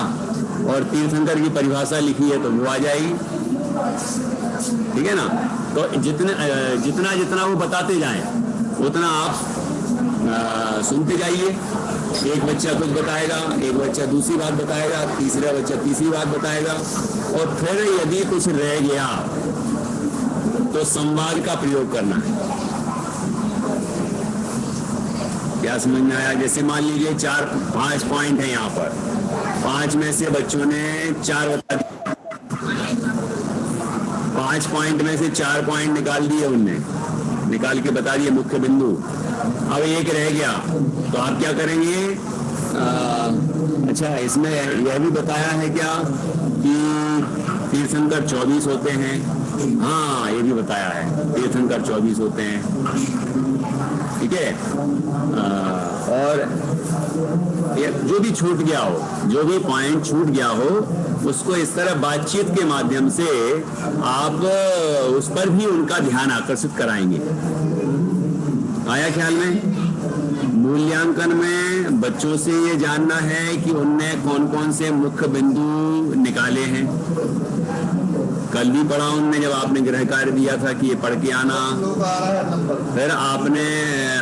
और तीर्थंकर की परिभाषा लिखी है तो वो आ जाएगी, ठीक है ना। तो जितना वो बताते जाएं उतना आप सुनते जाइए। एक बच्चा कुछ बताएगा, एक बच्चा दूसरी बात बताएगा, तीसरा बच्चा तीसरी बात बताएगा, और फिर यदि कुछ रह गया तो संवाद का प्रयोग करना है। क्या समझ में आया? जैसे मान लीजिए 4-5 पॉइंट है यहाँ पर, 5 में से बच्चों ने 4 बता दिए, 5 पॉइंट में से 4 पॉइंट निकाल दिए, उनने निकाल के बता दिए मुख्य बिंदु। अब एक रह गया तो आप क्या करेंगे? अच्छा, इसमें यह भी बताया है क्या कि तीर्थंकर 24 होते हैं? हाँ, ये भी बताया है, तीर्थंकर 24 होते हैं, ठीक है। और जो भी छूट गया हो, जो भी पॉइंट छूट गया हो, उसको इस तरह बातचीत के माध्यम से आप उस पर भी उनका ध्यान आकर्षित कराएंगे। आया ख्याल में? मूल्यांकन में बच्चों से ये जानना है कि उनने कौन कौन से मुख्य बिंदु निकाले हैं। कल भी पढ़ा उनने, जब आपने गृह कार्य दिया था कि ये पढ़ के आना, फिर आपने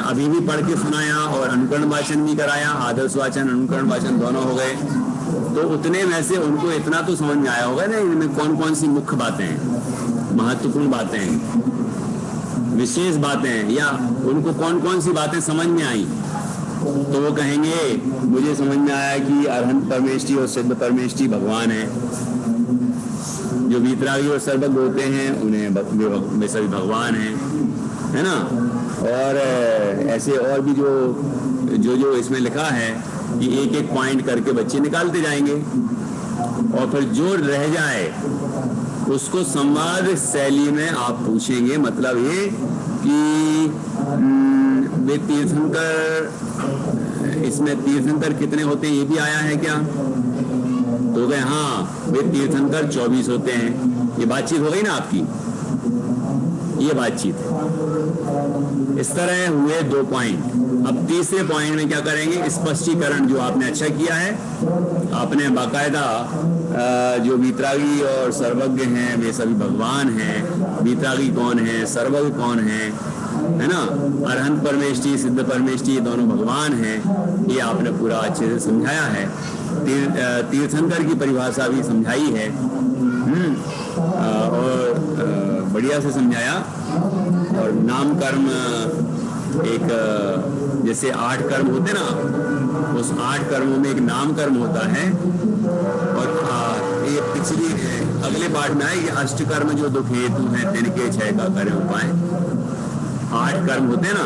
अभी भी पढ़ के सुनाया और अनुकरण वाचन भी कराया। आदर्श वाचन, अनुकरण वाचन दोनों हो गए। तो उतने में से उनको इतना तो समझ में आया होगा ना, इनमें कौन कौन सी मुख्य बातें हैं, महत्वपूर्ण बातें हैं, विशेष बातें हैं, या उनको कौन कौन सी बातें समझ में आई। तो वो कहेंगे मुझे समझ में आया कि अरहंत परमेष्टि और सिद्ध परमेष्टि भगवान है। जो वीतरागी और सर्वज्ञ होते हैं उन्हें वे सभी भगवान हैं, है ना। और ऐसे और भी जो इसमें लिखा है कि एक एक पॉइंट करके बच्चे निकालते जाएंगे, और फिर जो रह जाए उसको संवाद शैली में आप पूछेंगे। मतलब ये कि वे तीर्थंकर, इसमें तीर्थंकर कितने होते हैं ये भी आया है क्या? तो गए हाँ, वे तीर्थंकर 24 होते हैं। ये बातचीत हो गई ना आपकी, ये बातचीत है। इस तरह हुए 2 पॉइंट। अब तीसरे पॉइंट में क्या करेंगे? स्पष्टीकरण। जो आपने अच्छा किया है, आपने बाकायदा जो वीतरागी और सर्वज्ञ हैं वे सभी भगवान हैं। वीतरागी कौन है, सर्वज्ञ कौन है ना, अरहंत परमेष्टि, सिद्ध परमेष्टि, दोनों भगवान हैं। ये आपने पूरा अच्छे से समझाया है। तीर्थंकर की परिभाषा भी समझाई है, और बढ़िया से समझाया। और नाम कर्म, एक जैसे 8 कर्म होते ना, उस 8 कर्मों में एक नाम कर्म होता है। और ये पिछली अगले पाठ में आए कि अष्टकर्म जो दुख हेतु है तिनके 6 का कर्म उपाय। 8 कर्म होते हैं ना,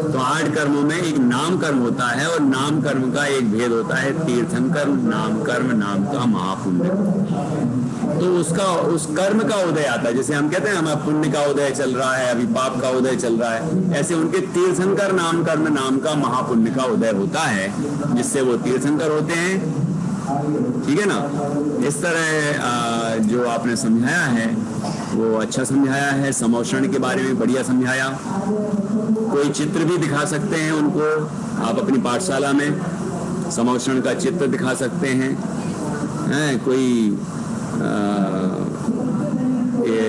तो 8 कर्मों में एक नाम कर्म होता है, और नाम कर्म का एक भेद होता है तीर्थंकर नाम कर्म, नाम का महापुण्य। तो उस कर्म का उदय आता है। जैसे हम कहते हैं हमारा पुण्य का उदय चल रहा है, अभी पाप का उदय चल रहा है, ऐसे उनके तीर्थंकर नाम कर्म, नाम का महापुण्य का उदय होता है, जिससे वो तीर्थंकर होते हैं। ठीक है ना। इस तरह जो आपने समझाया है वो अच्छा समझाया है। समोषण के बारे में बढ़िया समझाया। कोई चित्र भी दिखा सकते हैं उनको आप अपनी पाठशाला में, समोषण का चित्र दिखा सकते हैं। कोई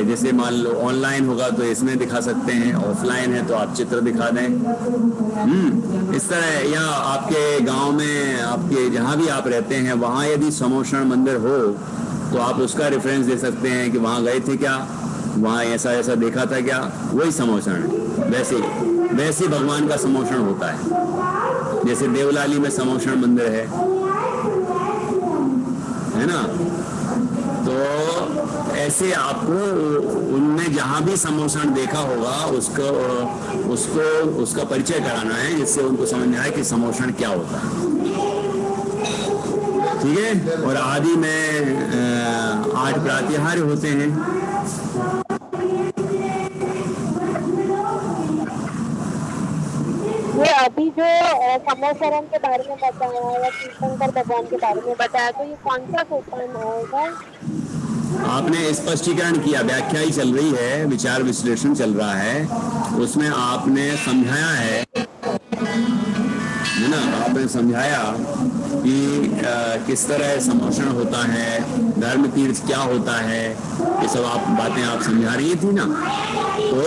जैसे मान लो ऑनलाइन होगा तो इसमें दिखा सकते हैं, ऑफलाइन है तो आप चित्र दिखा दें। इस तरह, या आपके गांव में, आपके जहां भी आप रहते हैं वहां यदि समोषण मंदिर हो तो आप उसका रेफरेंस दे सकते हैं कि वहां गए थे क्या, वहां ऐसा ऐसा देखा था क्या, वही समोषण है। वैसे भगवान का समोषण होता है। जैसे देवलाली में समोषण मंदिर है ना। तो ऐसे आपको उनमें जहां भी समोषण देखा होगा उसका परिचय कराना है, जिससे उनको समझ में आए कि समोषण क्या होता है। ठीक है। और आदि में 8 प्रातिहार्य होते हैं। ये अभी जो समोषण के बारे में बताया या तीर्थंकर भगवान के बारे में बताया, तो ये कौन सा सोपान आएगा? आपने स्पष्टीकरण किया, व्याख्या ही चल रही है, विचार विश्लेषण चल रहा है, उसमें आपने समझाया है ना। आपने समझाया कि किस तरह समोषण होता है, धर्म तीर्थ क्या होता है, ये सब बातें आप समझा रही थी ना। तो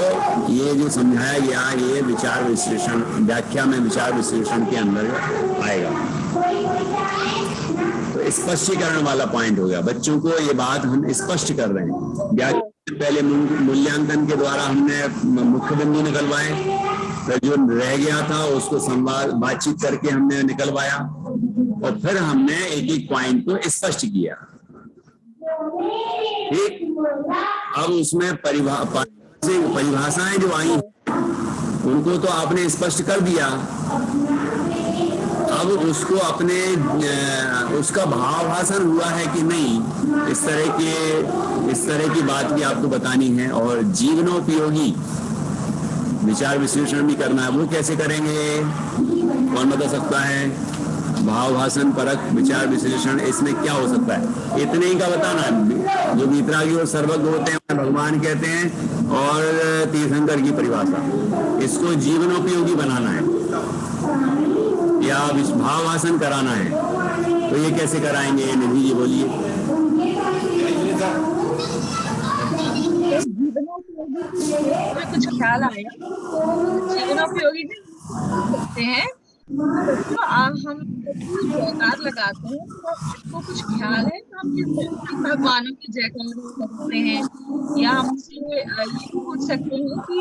ये जो समझाया गया ये विचार विश्लेषण, व्याख्या में विचार विश्लेषण के अंदर आएगा। तो स्पष्टीकरण वाला पॉइंट हो गया। बच्चों को ये बात हम स्पष्ट कर रहे हैं। व्याख्या पहले मूल्यांकन के द्वारा हमने मुख्य बिंदु निकलवाए, तो जो रह गया था उसको बातचीत करके हमने निकलवाया, और फिर हमने एक एक पॉइंट को स्पष्ट किया। ठीक। अब उसमें परिभाषाएं जो आई उनको तो आपने स्पष्ट कर दिया। अब उसको उसका भावाभासन हुआ है कि नहीं, इस तरह की बात भी आपको बतानी है। और जीवनोपयोगी विचार विश्लेषण भी करना है। वो कैसे करेंगे, कौन बता सकता है? भावभाषण परक विचार विश्लेषण, इसमें क्या हो सकता है? इतने ही का बताना है। जो वीतरागी और सर्वज्ञ होते हैं भगवान कहते हैं, और तीर्थंकर की परिभाषा, इसको जीवनोपयोगी बनाना है या भावभाषण कराना है। तो ये कैसे कराएंगे? निधि जी बोलिए। कुछ ख्याल आया, जीवनोपयोगी भी सकते हैं। तो हम जयकार लगाते हैं तो इसको कुछ ख्याल है तो हम किस भगवानों की जयकार लगा सकते हैं, या हम उससे ये पूछ सकते हैं कि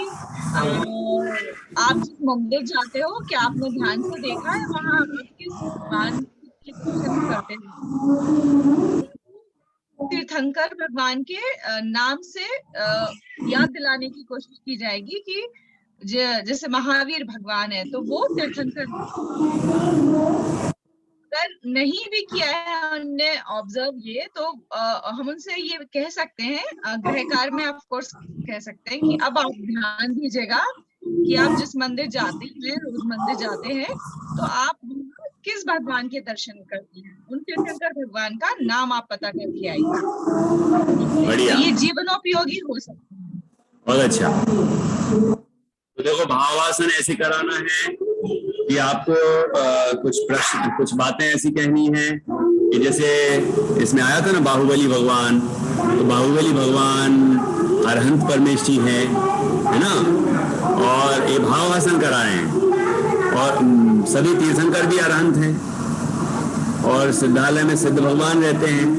आप जिस मंदिर जाते हो क्या आपने ध्यान से देखा है वहाँ किस भगवान की पूजन करते हैं? तीर्थंकर भगवान के नाम से याद दिलाने की कोशिश की जाएगी कि जैसे महावीर भगवान है तो वो तीर्थंकर। अगर नहीं भी किया है हमने ऑब्जर्व ये, तो हम उनसे ये कह सकते हैं, गृहकार में ऑफ कोर्स कह सकते हैं कि अब आप ध्यान दीजिएगा कि आप जिस मंदिर जाते हैं, रोज मंदिर जाते हैं, तो आप किस भगवान के दर्शन करते हैं, उन तीर्थंकर भगवान का नाम आप पता करके आइए। बढ़िया। ये जीवनोपयोगी हो सकता है। बहुत अच्छा। तो देखो, भावासन ऐसे कराना है कि आपको कुछ बातें ऐसी कहनी है कि जैसे इसमें आया था ना बाहुबली भगवान, तो बाहुबली भगवान अरहंत परमेष्ठी है ना। और ये भावासन कराए हैं, और सभी तीर्थंकर भी अरहंत हैं, और सिद्धालय में सिद्ध भगवान रहते हैं,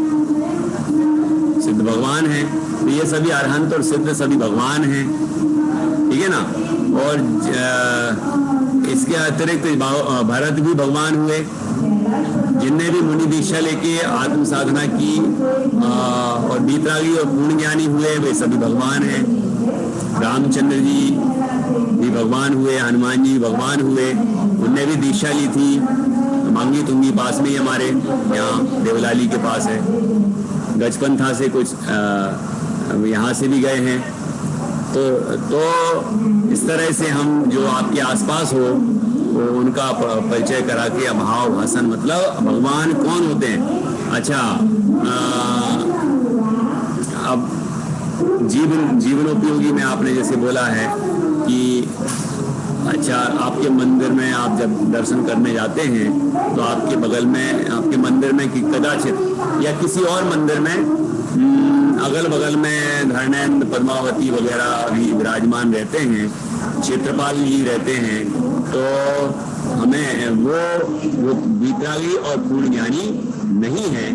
सिद्ध भगवान हैं। तो ये सभी अरहंत और सिद्ध सभी भगवान हैं, ठीक है ना। और इसके अतिरिक्त भरत भी भगवान हुए, जिनने भी मुनि दीक्षा लेके आत्म साधना की, और वीतरागी और पूर्ण ज्ञानी हुए, वे सभी भगवान हैं। रामचंद्र जी भी भगवान हुए, हनुमान जी भगवान हुए, उनने भी दीक्षा ली थी। मांगी तुंगी पास में ही हमारे यहाँ देवलाली के पास है, गजपंथा से कुछ यहाँ से भी गए हैं। तो इस तरह से हम जो आपके आसपास हो वो उनका परिचय करा के अभाव भाषण मतलब भगवान कौन होते हैं। अच्छा, अब जीवनोपयोगी में आपने जैसे बोला है कि अच्छा, आपके मंदिर में आप जब दर्शन करने जाते हैं तो आपके बगल में आपके मंदिर में कि कदाचित या किसी और मंदिर में अगल बगल में धर्मेंद्र पद्मावती वगैरह भी विराजमान रहते हैं, क्षेत्रपाल जी रहते हैं, तो हमें वो वीतरागी और पूर्ण ज्ञानी नहीं है,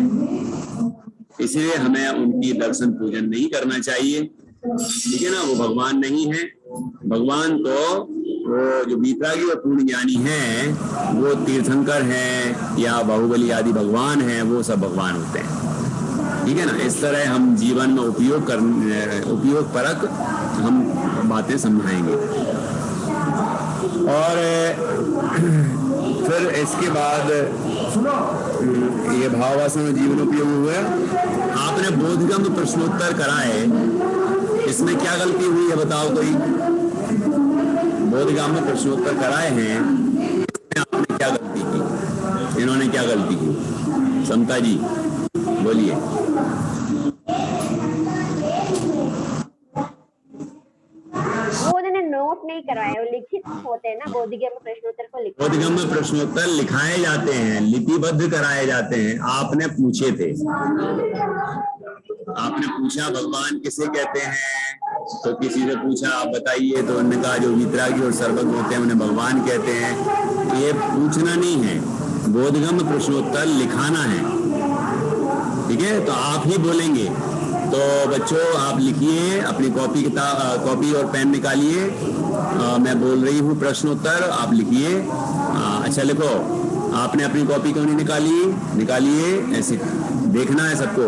इसलिए हमें उनकी दर्शन पूजन नहीं करना चाहिए। ठीक है ना, वो भगवान नहीं है। भगवान तो वो जो वीतरागी और पूर्ण ज्ञानी हैं वो तीर्थंकर हैं या बाहुबली आदि भगवान हैं, वो सब भगवान होते हैं। ठीक है ना, इस तरह हम जीवन में उपयोग परक हम बातें समझाएंगे। और फिर इसके बाद ये भाववासन में जीवन उपयोग हुआ। आपने बोधगम्य प्रश्नोत्तर कराए, इसमें क्या गलती हुई है बताओ कोई? बोधगम्य प्रश्नोत्तर कराए हैं, इसमें आपने क्या गलती की? इन्होंने क्या गलती की? समता जी बोलिए। वो उन्होंने नोट नहीं कराया, वो लिखित होते हैं ना, बोधगम्य प्रश्नोत्तर को लिखा। बोधगम्य प्रश्नोत्तर लिखाए जाते हैं, लिपिबद्ध कराए जाते हैं। आपने पूछे थे, आपने पूछा भगवान किसे कहते हैं, तो किसी से पूछा आप बताइए, तो उन्होंने कहा जो वीतरागी और सर्वज्ञ होते हैं उन्हें भगवान कहते हैं। ये पूछना नहीं है, बोधगम्य प्रश्नोत्तर लिखाना है। ठीक है, तो आप ही बोलेंगे। तो बच्चों आप लिखिए, अपनी कॉपी और पेन निकालिए। मैं बोल रही हूँ प्रश्नोत्तर, आप लिखिए। अच्छा लिखो। आपने अपनी कॉपी क्यों नहीं निकालिए, ऐसे देखना है सबको।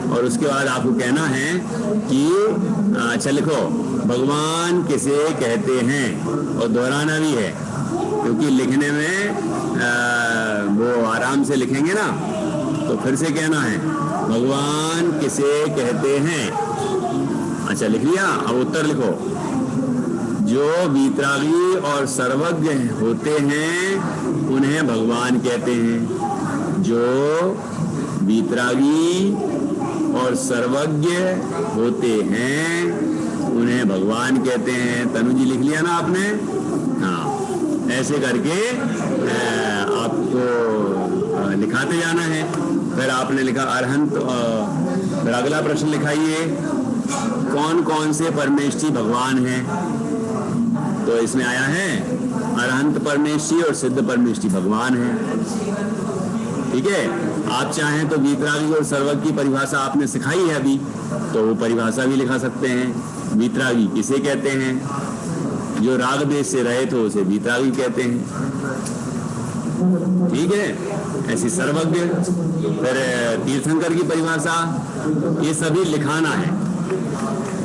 और उसके बाद आपको कहना है कि अच्छा लिखो, भगवान किसे कहते हैं, और दोहराना भी है, क्योंकि लिखने में वो आराम से लिखेंगे ना, तो फिर से कहना है भगवान किसे कहते हैं। अच्छा लिख लिया, अब उत्तर लिखो। जो वीतरागी और सर्वज्ञ होते हैं उन्हें भगवान कहते हैं। जो वीतरागी और सर्वज्ञ होते हैं उन्हें भगवान कहते हैं। तनु जी लिख लिया ना आपने? हाँ, ऐसे करके आपको लिखाते जाना है। फिर आपने लिखा अरहंत। फिर अगला प्रश्न लिखाइए, कौन कौन से परमेष्ठी भगवान हैं? तो इसमें आया है अरहंत परमेष्ठी और सिद्ध परमेष्ठी भगवान हैं। ठीक है, आप चाहें तो वीतरागी और सर्वज्ञ की परिभाषा आपने सिखाई है अभी, तो वो परिभाषा भी लिखा सकते हैं। वीतरागी किसे कहते हैं? जो राग देश से रहे तो उसे वीतरागी कहते हैं। ठीक है, ऐसी सर्वज्ञ, फिर तीर्थंकर की परिभाषा, ये सभी लिखाना है।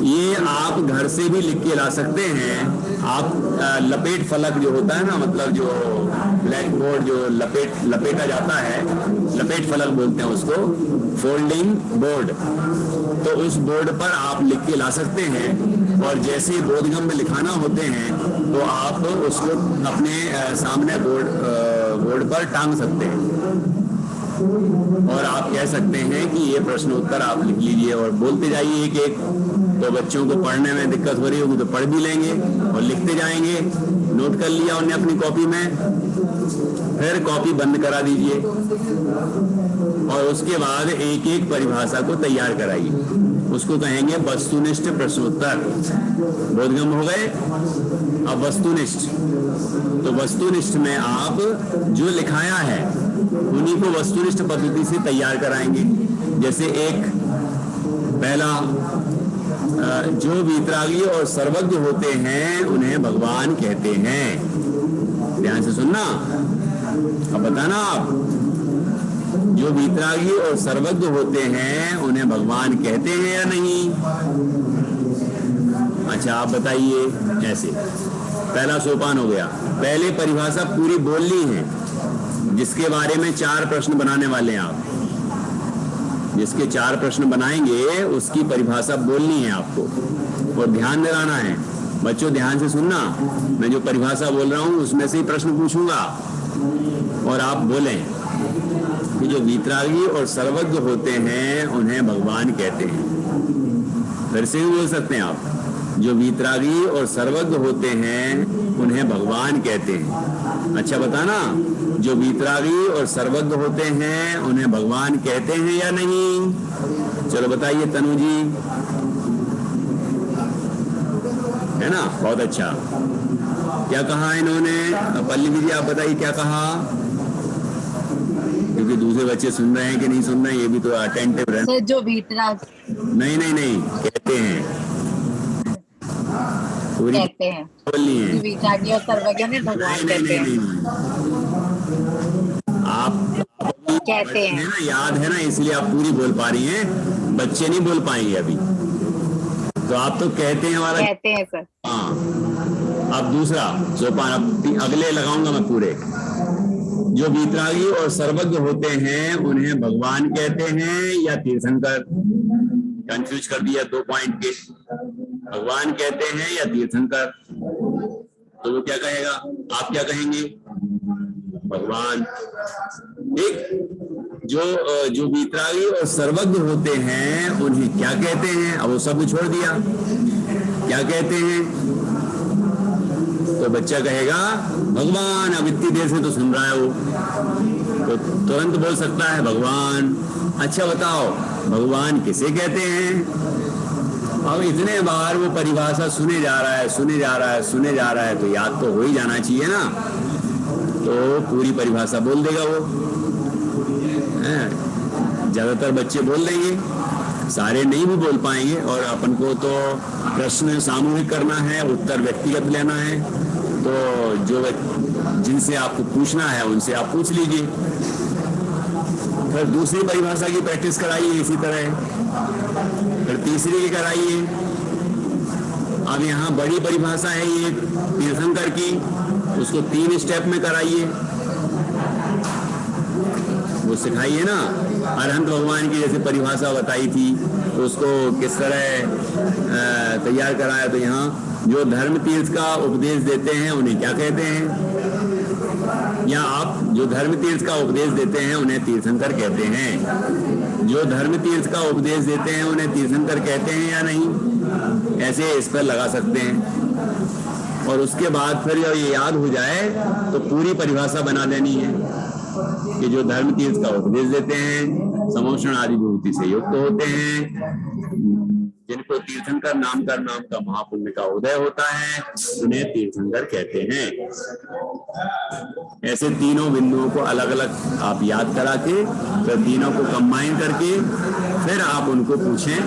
ये आप घर से भी लिख के ला सकते हैं। आप लपेट फलक जो होता है ना, मतलब जो ब्लैक बोर्ड जो लपेटा जाता है, लपेट फलक बोलते हैं उसको, फोल्डिंग बोर्ड, तो उस बोर्ड पर आप लिख के ला सकते हैं। और जैसे बोधगम्य में लिखाना होते हैं तो आप उसको अपने सामने बोर्ड पर टांग सकते हैं। और आप कह सकते हैं कि ये प्रश्न उत्तर आप लिख लीजिए और बोलते जाइए एक एक। तो बच्चों को पढ़ने में दिक्कत हो रही होगी तो पढ़ भी लेंगे और लिखते जाएंगे। नोट कर लिया उन्हें अपनी कॉपी में, फिर कॉपी बंद करा दीजिए और उसके बाद एक एक परिभाषा को तैयार कराइए। उसको कहेंगे वस्तुनिष्ठ प्रश्नोत्तर। बोधगम्य हो गए, अब वस्तुनिष्ठ। तो वस्तुनिष्ठ में आप जो लिखाया है उन्हीं को वस्तुनिष्ठ पद्धति से तैयार कराएंगे। जैसे एक पहला, जो वीतरागी और सर्वज्ञ होते हैं उन्हें भगवान कहते हैं। ध्यान से सुनना, अब बताना आप। जो वीतरागी और सर्वज्ञ होते हैं उन्हें भगवान कहते हैं या नहीं? अच्छा आप बताइए। ऐसे पहला सोपान हो गया। पहले परिभाषा पूरी बोलनी है, जिसके बारे में 4 प्रश्न बनाने वाले हैं आप। जिसके 4 प्रश्न बनाएंगे उसकी परिभाषा बोलनी है आपको और ध्यान दिलाना है। बच्चों ध्यान से सुनना, मैं जो परिभाषा बोल रहा हूँ उसमें से ही प्रश्न पूछूंगा और आप बोलें कि जो वीतरागी और सर्वज्ञ होते हैं उन्हें भगवान कहते हैं। फिर से भी बोल सकते हैं आप, जो वीतरागी और सर्वज्ञ होते हैं उन्हें भगवान कहते हैं। अच्छा बताना, जो वीतरागी और सर्वज्ञ होते हैं उन्हें भगवान कहते हैं या नहीं? चलो बताइए तनु जी, है ना? बहुत अच्छा। क्या कहा इन्होंने? पल्लवी जी आप बताइए क्या कहा, क्योंकि दूसरे बच्चे सुन रहे हैं कि नहीं सुन रहे हैं, ये भी तो अटेंटिव रहे। सर जो वीतराग नहीं नहीं नहीं, कहते हैं, पूरी कहते हैं, बोलनी है। वीतरागी और सर्वज्ञ में भगवान नहीं कहते नहीं हैं। नहीं, आप कहते हैं है ना, याद है ना, इसलिए आप पूरी बोल पा रही हैं, बच्चे नहीं बोल पाएंगे अभी। तो आप तो कहते हैं हमारा, कहते हैं सर। हाँ। अब दूसरा सोपान, अब अगले लगाऊंगा मैं पूरे। जो वीतरागी और सर्वज्ञ होते हैं उन्हें भगवान कहते हैं या तीर्थंकर? कंफ्यूज कर दिया 2 पॉइंट के, भगवान कहते हैं या तीर्थंकर? तो वो क्या कहेगा, आप क्या कहेंगे? भगवान। ठीक। जो वीतरागी और सर्वज्ञ होते हैं उन्हें क्या कहते हैं? अब वो सब छोड़ दिया, क्या कहते हैं? तो बच्चा कहेगा भगवान। अब इतनी देर से तो सुन रहा है वो, तो तुरंत बोल सकता है भगवान। अच्छा बताओ, भगवान किसे कहते हैं? अब इतने बार वो परिभाषा सुने जा रहा है, सुने जा रहा है, सुने जा रहा है, तो याद तो हो ही जाना चाहिए ना। तो पूरी परिभाषा बोल देगा वो। ज्यादातर बच्चे बोल देंगे, सारे नहीं भी बोल पाएंगे। और अपन को तो प्रश्न सामूहिक करना है, उत्तर व्यक्तिगत लेना है, तो जो जिनसे आपको पूछना है उनसे आप पूछ लीजिए। फिर दूसरी परिभाषा की प्रैक्टिस कराइए इसी तरह, फिर तीसरी की कराइए। अब यहाँ बड़ी परिभाषा है ये तीर्थंकर की, उसको 3 स्टेप में कराइए, वो सिखाइए ना। अरहंत भगवान की जैसे परिभाषा बताई थी तो उसको किस तरह तैयार कराया। तो यहाँ जो धर्म तीर्थ का उपदेश देते हैं उन्हें क्या कहते हैं? या आप जो धर्म तीर्थ का उपदेश देते हैं उन्हें तीर्थंकर कहते हैं? जो धर्म तीर्थ का उपदेश देते हैं उन्हें तीर्थंकर कहते हैं या नहीं? ऐसे इस पर लगा सकते हैं। और उसके बाद फिर जब ये याद हो जाए तो पूरी परिभाषा बना देनी है कि जो धर्म तीर्थ का उपदेश देते हैं, समोषण आदि विभूति से युक्त होते हैं, जिनको तीर्थंकर नाम का महापुण्य का उदय होता है, उन्हें तीर्थंकर कहते हैं। ऐसे तीनों बिंदुओं को अलग अलग आप याद करा के, फिर तीनों को कंबाइन करके फिर आप उनको पूछें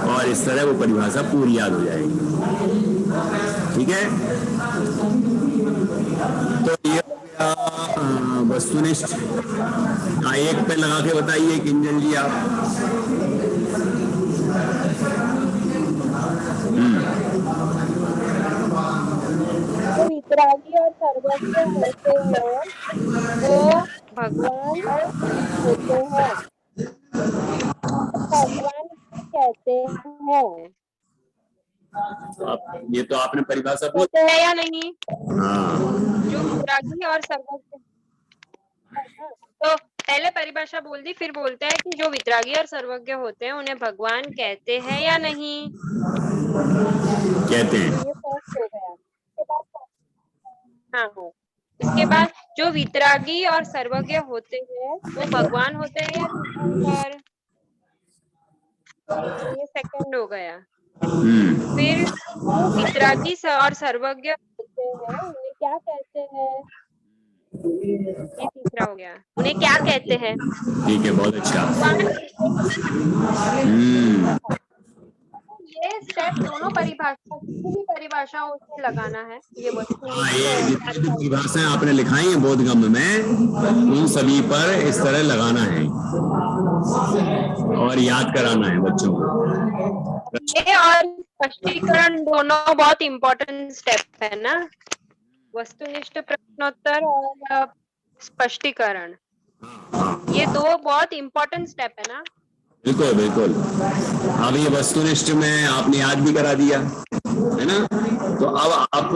और इस तरह वो परिभाषा पूरी याद हो जाएगी। ठीक है? तो ये वस्तुनिष्ठ। एक पे लगा के बताइए किंजल जी आप। जो वीतरागी और सर्वज्ञ होते हैं वो भगवान होते हैं, भगवान कहते हैं। ये तो आपने परिभाषा बोल होते हैं या नहीं? हाँ। जो वीतरागी और सर्वज्ञ, तो पहले परिभाषा बोल दी, फिर बोलते हैं कि जो वीतरागी और सर्वज्ञ होते हैं उन्हें भगवान कहते हैं या नहीं? कहते हैं। ये फर्स्ट हो गया। हाँ हाँ। इसके बाद जो वीतरागी और सर्वज्ञ होते हैं वो भगवान होते हैं या तीर्थंकर? ये सेकंड हो गया। फिर वीतरागी और सर्वज्ञ होते हैं उन्हें क्या कहते हैं? ये तीसरा हो गया। उन्हें क्या कहते हैं? ठीक है, बहुत अच्छा। ये स्टेप दोनों परिभाषा, किसी भी परिभाषा उसमें लगाना है। ये ये जितनी परिभाषाएं आपने लिखाई है बोधगम्य में, उन सभी पर इस तरह लगाना है और याद कराना है बच्चों को। ये और स्पष्टीकरण दोनों बहुत इम्पोर्टेंट स्टेप है ना, वस्तुनिष्ठ प्रश्नोत्तर और स्पष्टीकरण, ये 2 बहुत इम्पोर्टेंट स्टेप है ना। बिल्कुल बिल्कुल। अब ये वस्तुनिष्ठ में आपने याद भी करा दिया, है ना। तो अब आप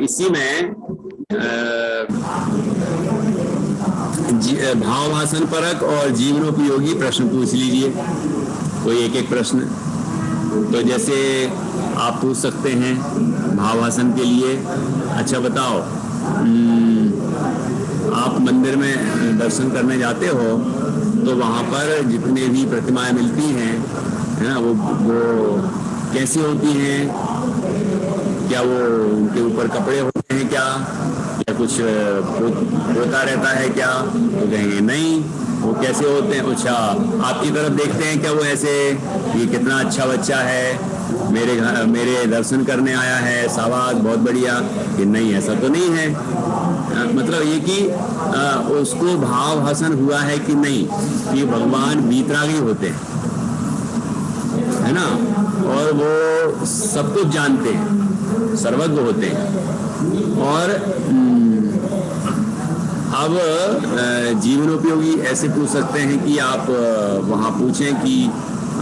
इसी में भावभाषण परक और जीवनोपयोगी प्रश्न पूछ लीजिए, कोई एक एक प्रश्न। तो जैसे आप पूछ सकते हैं भावभाषण के लिए, अच्छा बताओ, आप मंदिर में दर्शन करने जाते हो तो वहाँ पर जितने भी प्रतिमाएं मिलती हैं, है ना, वो कैसी होती हैं? क्या वो उनके ऊपर कपड़े होते हैं क्या, या कुछ होता रहता है क्या? तो कहेंगे नहीं, वो कैसे होते हैं? अच्छा, आपकी तरफ देखते हैं क्या वो ऐसे, ये कितना अच्छा बच्चा है, मेरे दर्शन करने आया है, शाबाश बहुत बढ़िया? कि नहीं, ऐसा तो नहीं है। मतलब ये कि उसको भाव भाषण हुआ है कि नहीं कि भगवान वीतरागी होते हैं, है ना, और वो सब कुछ जानते हैं, सर्वज्ञ होते हैं। और अब जीवनोपयोगी ऐसे पूछ सकते हैं कि आप वहाँ पूछें कि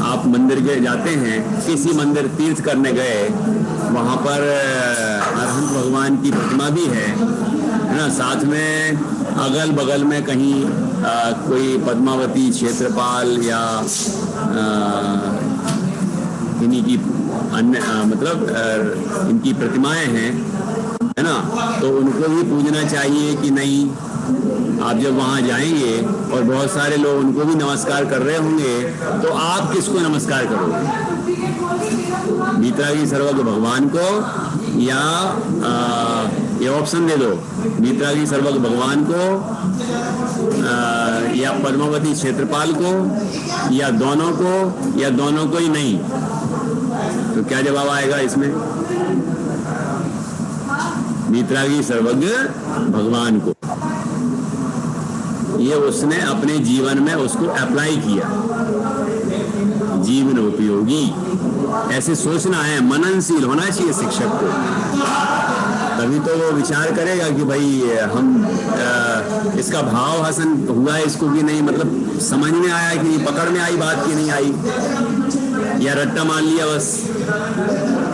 आप मंदिर गए जाते हैं, किसी मंदिर तीर्थ करने गए, वहाँ पर अरहंत भगवान की प्रतिमा भी है ना, साथ में अगल बगल में कहीं कोई पद्मावती, क्षेत्रपाल या इन्हीं की अन्य मतलब इनकी प्रतिमाएं हैं, है ना, तो उनको भी पूजना चाहिए कि नहीं। आप जब वहां जाएंगे और बहुत सारे लोग उनको भी नमस्कार कर रहे होंगे, तो आप किसको नमस्कार करोगे? वीतरागी सर्वज्ञ भगवान को, या ये ऑप्शन दे दो, वीतरागी सर्वज्ञ भगवान को, या पद्मावती क्षेत्रपाल को, या दोनों को, या दोनों को ही नहीं? तो क्या जवाब आएगा इसमें? वीतरागी सर्वज्ञ भगवान को। ये उसने अपने जीवन में उसको अप्लाई किया, जीवन उपयोगी। ऐसे सोचना है, मननशील होना चाहिए शिक्षक को, तभी तो वो विचार करेगा कि भाई हम इसका भाव भाषण हुआ है इसको कि नहीं, मतलब समझ में आया कि पकड़ में आई बात की नहीं आई, या रट्टा मान लिया बस।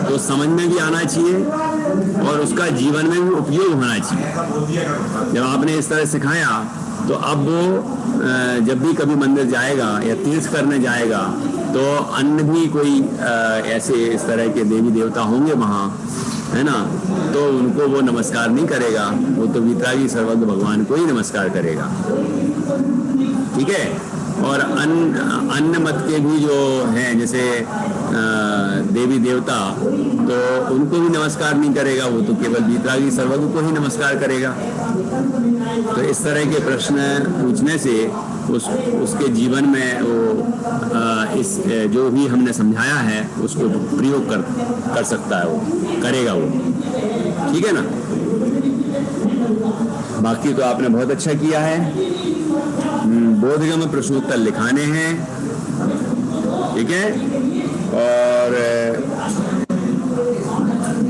तो समझ में भी आना चाहिए और उसका जीवन में भी उपयोग होना चाहिए। जब आपने इस तरह सिखाया तो अब वो जब भी कभी मंदिर जाएगा या तीर्थ करने जाएगा तो अन्य भी कोई ऐसे इस तरह के देवी देवता होंगे वहाँ, है ना, तो उनको वो नमस्कार नहीं करेगा, वो तो वीतरागी सर्वज्ञ भगवान को ही नमस्कार करेगा। ठीक है। और अन्य मत के भी जो हैं जैसे देवी देवता, तो उनको भी नमस्कार नहीं करेगा, वो तो केवल वीतरागी सर्वज्ञ को ही नमस्कार करेगा। तो इस तरह के प्रश्न पूछने से उसके जीवन में वो इस जो भी हमने समझाया है उसको प्रयोग कर सकता है, वो करेगा वो। ठीक है ना। बाकी तो आपने बहुत अच्छा किया है। बोधगम्य प्रश्नोत्तर लिखाने हैं, ठीक है। और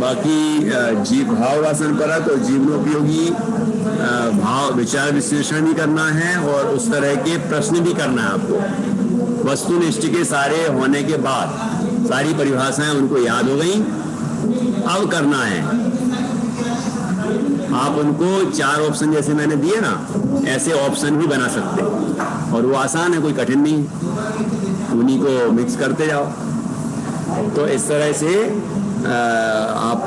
बाकी भाव वासन परक और जीवनोपयोगी भाव विचार विश्लेषण भी करना है और उस तरह के प्रश्न भी करना है आपको। वस्तुनिष्ठ के सारे होने के बाद सारी परिभाषाएं उनको याद हो गई, अब करना है आप उनको 4 ऑप्शन जैसे मैंने दिए ना, ऐसे ऑप्शन भी बना सकते हैं और वो आसान है, कोई कठिन नहीं है, उन्हीं को मिक्स करते जाओ। तो इस तरह से आप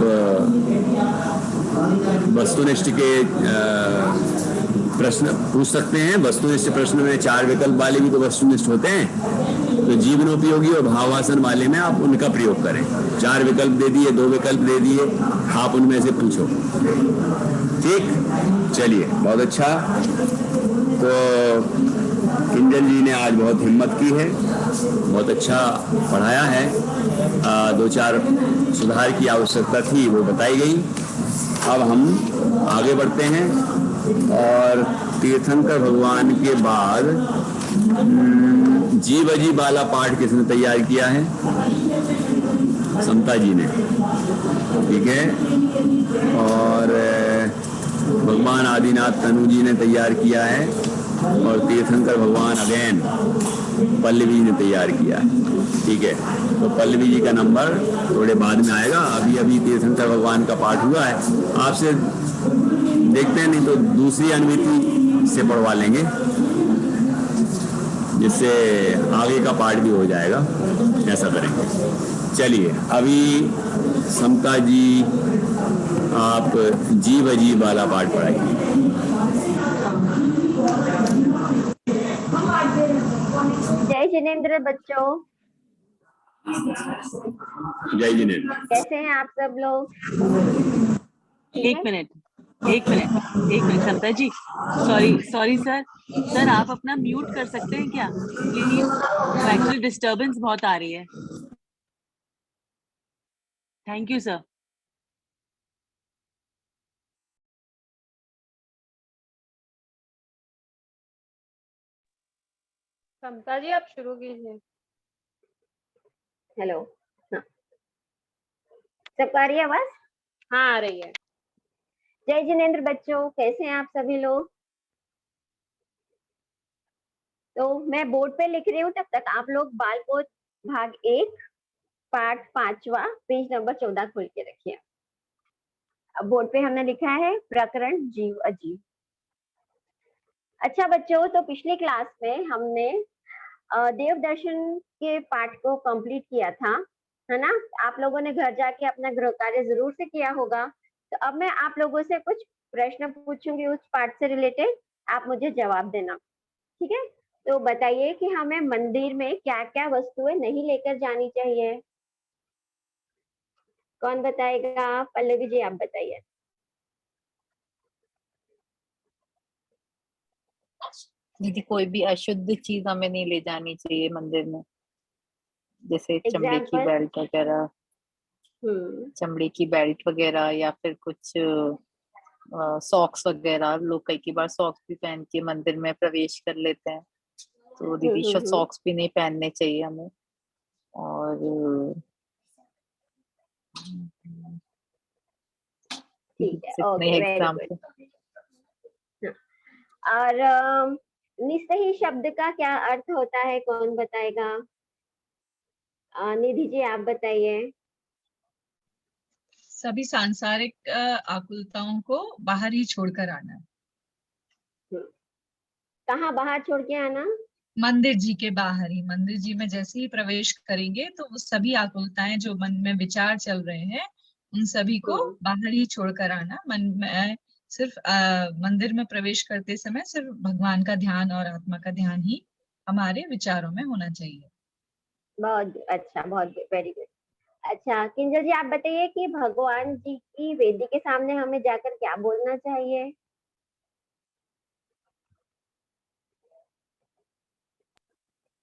वस्तुनिष्ठ के प्रश्न पूछ सकते हैं। वस्तुनिष्ठ प्रश्न में 4 विकल्प वाले भी तो वस्तुनिष्ठ होते हैं, तो जीवनोपयोगी और भाववासन वाले में आप उनका प्रयोग करें। 4 विकल्प दे दिए, 2 विकल्प दे दिए, आप उनमें से पूछो। ठीक, चलिए, बहुत अच्छा। तो किंजल जी ने आज बहुत हिम्मत की है, बहुत अच्छा पढ़ाया है। 2-4 सुधार की आवश्यकता थी, वो बताई गई। अब हम आगे बढ़ते हैं और तीर्थंकर भगवान के बाद जीव अजी बाला पाठ किसने तैयार किया है? समता जी ने, ठीक है। और भगवान आदिनाथ तनु जी ने तैयार किया है। और तीर्थंकर भगवान अगेन पल्लवी ने तैयार किया है। ठीक है, तो पल्लवी जी का नंबर थोड़े बाद में आएगा। अभी अभी तीर्थंकर भगवान का पाठ हुआ है, आपसे देखते हैं, नहीं तो दूसरी अनविति से पढ़वा लेंगे, जिससे आगे का पाठ भी हो जाएगा। ऐसा करेंगे। चलिए, अभी समता जी आप जीव अजीब वाला पाठ पढ़ाइए। जय जिनेंद्र बच्चों, जय जिनेंद्र। कैसे हैं आप सब लोग? एक मिनट समता जी, सॉरी सर आप अपना म्यूट कर सकते हैं क्या प्लीज? एक्चुअली डिस्टरबेंस बहुत आ रही है। Thank you sir. Samta ji आप शुरू कीजिए। हेलो, हाँ, सबको आ रही है आवाज? हाँ आ रही है। जय जिनेंद्र बच्चों, कैसे हैं आप सभी लोग? तो मैं बोर्ड पे लिख रही हूँ, तब तक आप लोग बाल बोध भाग 1 पाठ 5वां पेज नंबर 14 खोल के रखिए। अब बोर्ड पे हमने लिखा है प्रकरण जीव अजीव। अच्छा बच्चों, तो पिछली क्लास में हमने देव दर्शन के पाठ को कंप्लीट किया था, है ना? आप लोगों ने घर जाके अपना गृह कार्य जरूर से किया होगा। तो अब मैं आप लोगों से कुछ प्रश्न पूछूंगी उस पाठ से रिलेटेड, आप मुझे जवाब देना, ठीक है? तो बताइए कि हमें मंदिर में क्या क्या वस्तुएं नहीं लेकर जानी चाहिए? कौन बताएगा? पल्लवी जी आप बताइए। दीदी कोई भी अशुद्ध चीज हमें नहीं ले जानी चाहिए मंदिर में, जैसे चमड़े की एग्जाम्पल? बेल्ट वगैरह, चमड़े की बेल्ट वगैरह, या फिर कुछ सॉक्स वगैरह। लोग कई बार सॉक्स भी पहन के मंदिर में प्रवेश कर लेते हैं, तो दीदी सॉक्स भी नहीं पहनने चाहिए हमें। और ठीक है, इतने ओके, वेरी एग्जाम्पल। गुड। और निस्सही शब्द का क्या अर्थ होता है, कौन बताएगा? निधि जी आप बताइए। सभी सांसारिक आकुलताओं को बाहर ही छोड़कर आना। कहाँ बाहर छोड़ के आना? मंदिर जी के बाहर ही, मंदिर जी में जैसे ही प्रवेश करेंगे तो वो सभी आकुलताएं जो मन में विचार चल रहे हैं उन सभी को बाहर ही छोड़कर आना। मन में सिर्फ मंदिर में प्रवेश करते समय सिर्फ भगवान का ध्यान और आत्मा का ध्यान ही हमारे विचारों में होना चाहिए। बहुत अच्छा, बहुत वेरी गुड। अच्छा किंजल जी आप बताइए कि भगवान जी की वेदी के सामने हमें जाकर क्या बोलना चाहिए?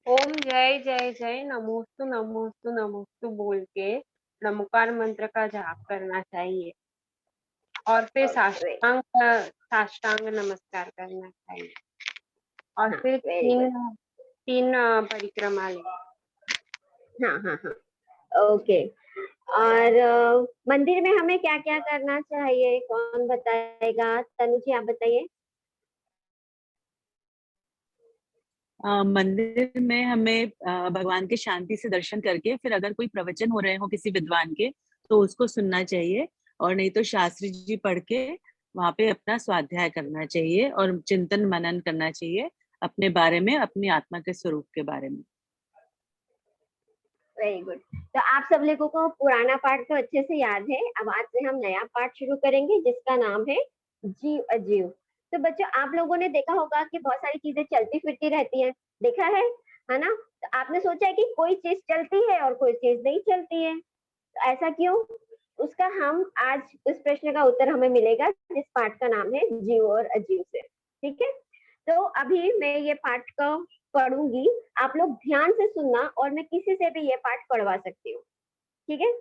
ओम जय जय जय नमोस्तु नमोस्तु नमोस्तु बोल के नमोकार मंत्र का जाप करना चाहिए और फिर साष्टांग नमस्कार करना चाहिए और हाँ, फिर वेरी गुड। तीन परिक्रमा ले। हाँ हाँ हाँ, ओके। और मंदिर में हमें क्या क्या करना चाहिए, कौन बताएगा? तनु जी आप बताइए। मंदिर में हमें भगवान के शांति से दर्शन करके फिर अगर कोई प्रवचन हो रहे हो किसी विद्वान के तो उसको सुनना चाहिए, और नहीं तो शास्त्री जी पढ़ के वहां पे अपना स्वाध्याय करना चाहिए और चिंतन मनन करना चाहिए अपने बारे में, अपनी आत्मा के स्वरूप के बारे में। Very good. तो आप सब लोगों को पुराना पाठ तो अच्छे से याद है। अब आज से हम नया पाठ शुरू करेंगे जिसका नाम है जीव अजीव। तो बच्चों आप लोगों ने देखा होगा कि बहुत सारी चीजें चलती फिरती रहती हैं, देखा है ना? तो आपने सोचा है कि कोई चीज चलती है और कोई चीज नहीं चलती है, तो ऐसा क्यों? उसका हम आज इस प्रश्न का उत्तर हमें मिलेगा जिस पाठ का नाम है जीव और अजीव से, ठीक है? तो अभी मैं ये पाठ का पढ़ूंगी, आप लोग ध्यान से सुनना और मैं किसी से भी ये पाठ पढ़वा सकती हूँ, ठीक है?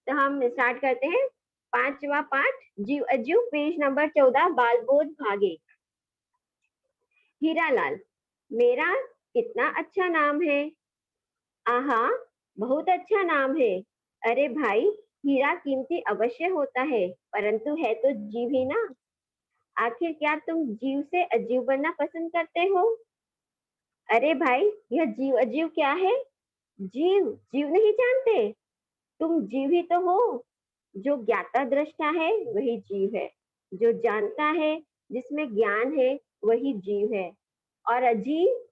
तो हम स्टार्ट करते हैं। 5वां पाठ जीव अजीव, पेज नंबर 14, बाल बोध भाग 1। हीरालाल, मेरा कितना अच्छा नाम है। आहा, बहुत अच्छा नाम है। अरे भाई, हीरा कीमती अवश्य होता है, परंतु है तो जीव ही ना। आखिर क्या तुम जीव से अजीव बनना पसंद करते हो? अरे भाई, यह जीव अजीव क्या है? जीव जीव नहीं जानते? तुम जीव ही तो हो। जो ज्ञाता दृष्टा है वही जीव है, जो जानता है, जिसमें ज्ञान है, वही जीव है। और अजीव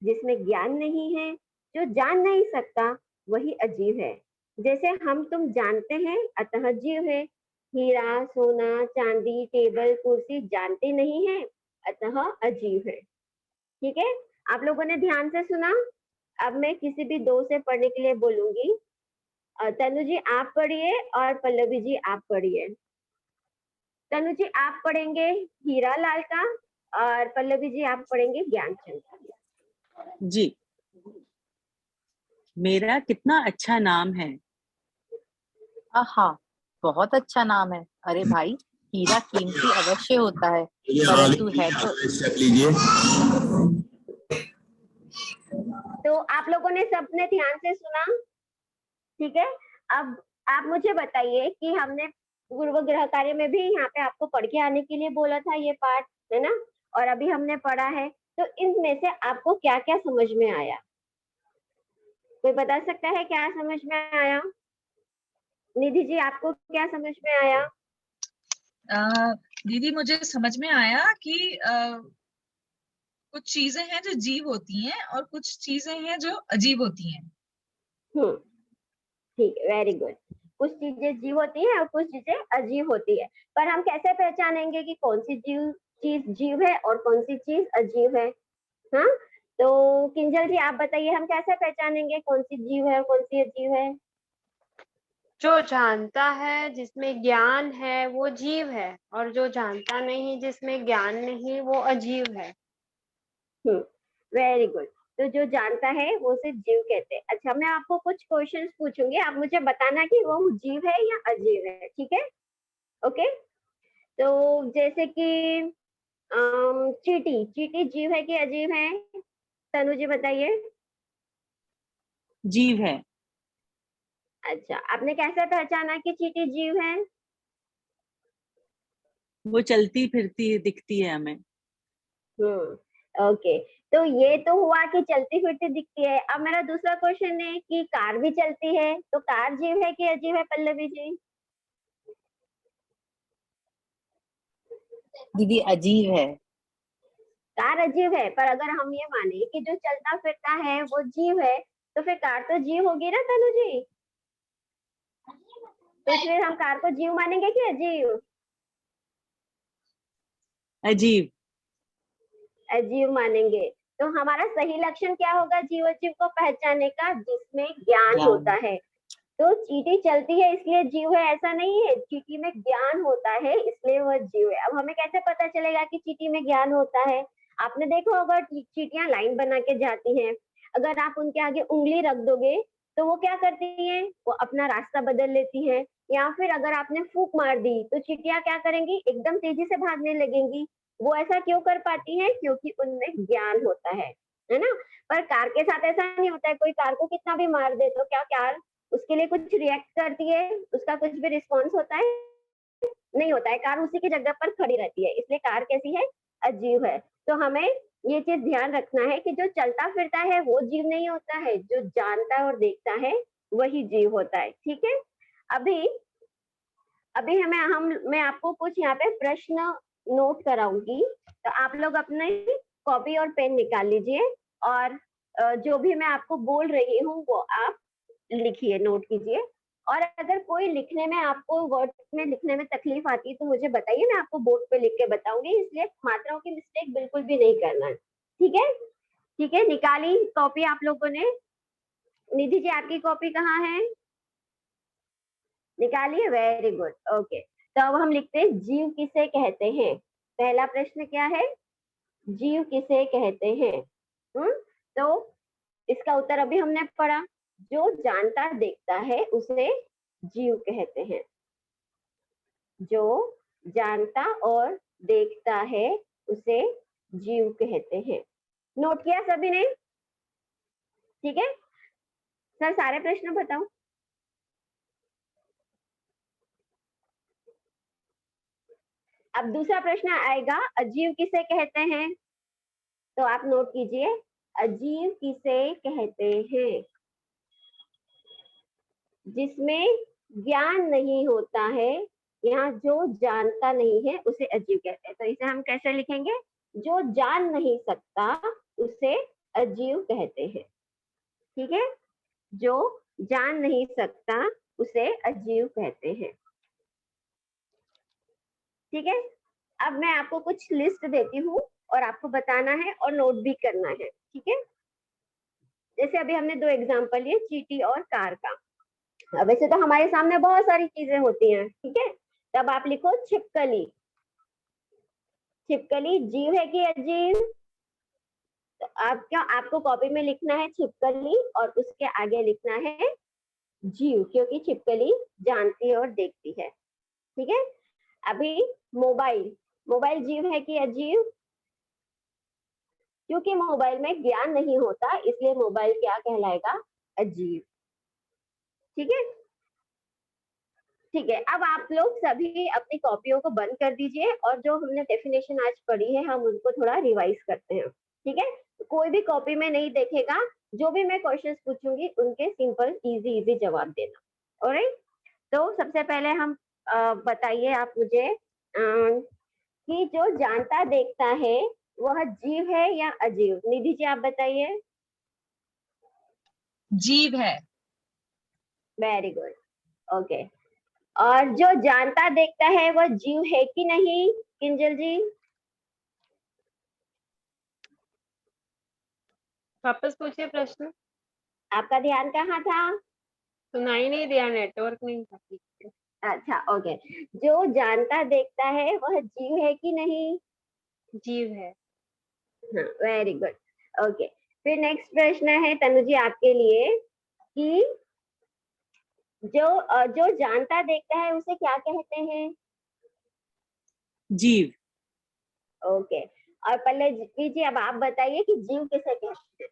जिसमें ज्ञान नहीं है, जो जान नहीं सकता, वही अजीव है। जैसे हम तुम जानते हैं अतः जीव है। हीरा सोना चांदी टेबल कुर्सी जानते नहीं है, अतः अजीव है। ठीक है, आप लोगों ने ध्यान से सुना। अब मैं किसी भी दो से पढ़ने के लिए बोलूंगी। तनु जी आप पढ़िए और पल्लवी जी आप पढ़िए। तनु जी आप पढ़ेंगे हीरा लाल का और पल्लवी जी आप पढ़ेंगे ज्ञानचंद का। जी। मेरा कितना अच्छा नाम है। आहा, बहुत अच्छा नाम है। अरे भाई, हीरा कीमती अवश्य होता है, ये परंतु है तो स्टेप लीजिए। तो आप लोगों ने सबने ध्यान से सुना? ठीक है, अब आप मुझे बताइए कि हमने पूर्व ग्रह कार्य में भी यहाँ पे आपको पढ़ के आने के लिए बोला था ये पाठ, है ना? और अभी हमने पढ़ा है, तो इनमें से आपको क्या क्या समझ में आया? कोई बता सकता है क्या समझ में आया? निधि जी आपको क्या समझ में आया? दीदी मुझे समझ में आया कि कुछ चीजें हैं जो जीव होती हैं और कुछ चीजें हैं जो अजीब होती हैं। ठीक है, वेरी गुड। कुछ चीजें जीव होती है और कुछ चीजें अजीब होती है, पर हम कैसे पहचानेंगे कि कौन सी चीज जीव है और कौन सी चीज अजीब है? हाँ, तो किंजल जी आप बताइए, हम कैसे पहचानेंगे कौन सी जीव है और कौन सी अजीब है? जो जानता है, जिसमें ज्ञान है, वो जीव है, और जो जानता नहीं, जिसमें ज्ञान नहीं, वो अजीव है। Very good. तो जो जानता है वो उसे जीव कहते हैं। अच्छा, मैं आपको कुछ क्वेश्चंस पूछूंगी, आप मुझे बताना कि वो जीव है या अजीब है, ठीक है? ओके, तो जैसे कि चींटी, चींटी जीव है कि अजीब है? तनु जी बताइए। जीव है। अच्छा, आपने कैसे पहचाना कि चींटी जीव है? वो चलती फिरती दिखती है हमें। ओके, तो ये तो हुआ कि चलती फिरती दिखती है। अब मेरा दूसरा क्वेश्चन है कि कार भी चलती है, तो कार जीव है कि अजीब है पल्लवी जी? दीदी अजीब है। कार अजीब है, पर अगर हम ये माने कि जो चलता फिरता है वो जीव है, तो फिर कार तो जीव होगी ना तनु जी? तो फिर हम कार को जीव मानेंगे कि अजीब? अजीब। अजीब मानेंगे। तो हमारा सही लक्षण क्या होगा जीव अजीव को पहचानने का? जिसमें ज्ञान होता है। तो चींटी चलती है इसलिए जीव है ऐसा नहीं है, चींटी में ज्ञान होता है इसलिए वह जीव है। अब हमें कैसे पता चलेगा कि चींटी में ज्ञान होता है? आपने देखा होगा चींटियां लाइन बना के जाती हैं, अगर आप उनके आगे उंगली रख दोगे तो वो क्या करती हैं? वो अपना रास्ता बदल लेती हैं। या फिर अगर आपने फूंक मार दी तो चींटियां क्या करेंगी? एकदम तेजी से भागने लगेंगी। वो ऐसा क्यों कर पाती हैं? क्योंकि उनमें ज्ञान होता है ना? पर कार के साथ ऐसा नहीं होता है। कोई कार को कितना भी मार दे तो क्या कार उसके लिए कुछ रिएक्ट करती है? उसका कुछ भी रिस्पॉन्स होता है? नहीं होता है। कार उसी की जगह पर खड़ी रहती है, इसलिए कार कैसी है? अजीब है। तो हमें ये चीज ध्यान रखना है कि जो चलता फिरता है वो जीव नहीं होता है, जो जानता और देखता है वही जीव होता है। ठीक है, अभी अभी मैं आपको कुछ यहाँ पे प्रश्न नोट कराऊंगी, तो आप लोग अपने कॉपी और पेन निकाल लीजिए और जो भी मैं आपको बोल रही हूँ वो आप लिखिए, नोट कीजिए। और अगर कोई लिखने में आपको वर्ड में लिखने में तकलीफ आती है तो मुझे बताइए, मैं आपको बोर्ड पे लिख के बताऊंगी। इसलिए मात्राओं की मिस्टेक बिल्कुल भी नहीं करना है। ठीक है? ठीक है, निकाली कॉपी आप लोगों ने? निधि जी आपकी कॉपी कहाँ है? निकालिए, वेरी गुड। ओके, तो अब हम लिखते हैं जीव किसे कहते हैं। पहला प्रश्न क्या है? जीव किसे कहते हैं? तो इसका उत्तर अभी हमने पढ़ा, जो जानता देखता है उसे जीव कहते हैं। जो जानता और देखता है उसे जीव कहते हैं। नोट किया सभी ने? ठीक है सर, सारे प्रश्न बताओ। अब दूसरा प्रश्न आएगा, अजीव किसे कहते हैं? तो आप नोट कीजिए, अजीव किसे कहते हैं? जिसमें ज्ञान नहीं होता है या जो जानता नहीं है उसे अजीव कहते हैं। तो इसे हम कैसे लिखेंगे? जो जान नहीं सकता उसे अजीव कहते हैं। ठीक है, जो जान नहीं सकता उसे अजीव कहते हैं। ठीक है, अब मैं आपको कुछ लिस्ट देती हूँ और आपको बताना है और नोट भी करना है। ठीक है, जैसे अभी हमने 2 एग्जांपल लिए, चींटी और कार का। अब वैसे तो हमारे सामने बहुत सारी चीजें होती हैं, ठीक है, तब आप लिखो छिपकली। छिपकली जीव है कि अजीव? तो आपको कॉपी में लिखना है छिपकली और उसके आगे लिखना है जीव, क्योंकि छिपकली जानती है और देखती है। ठीक है, अभी मोबाइल जीव है कि अजीव? क्योंकि मोबाइल में ज्ञान नहीं होता इसलिए मोबाइल क्या कहलाएगा? अजीव। ठीक है, ठीक है, अब आप लोग सभी अपनी कॉपियों को बंद कर दीजिए और जो हमने डेफिनेशन आज पढ़ी है हम उनको थोड़ा रिवाइज करते हैं। ठीक है, कोई भी कॉपी में नहीं देखेगा, जो भी मैं क्वेश्चंस पूछूंगी उनके सिंपल इजी जवाब देना। ऑलराइट, तो सबसे पहले हम बताइए आप मुझे कि जो जानता देखता है वह जीव है या अजीव? निधि जी आप बताइए। जीव है। Very good, okay. और जो जानता देखता है वह जीव है कि नहीं, किंजल जी? वापस पूछिए प्रश्न। आपका ध्यान कहाँ था? सुनाई नहीं दिया, नेटवर्क नहीं था ठीक से। अच्छा, ओके। जो जानता देखता है वह जीव है कि नहीं? जीव है। Very good, okay. फिर नेक्स्ट प्रश्न है तनु जी आपके लिए कि जो जानता देखता है उसे क्या कहते हैं? जीव। ओके, और पल्लवी जी अब आप बताइए कि जीव किसे कहते हैं?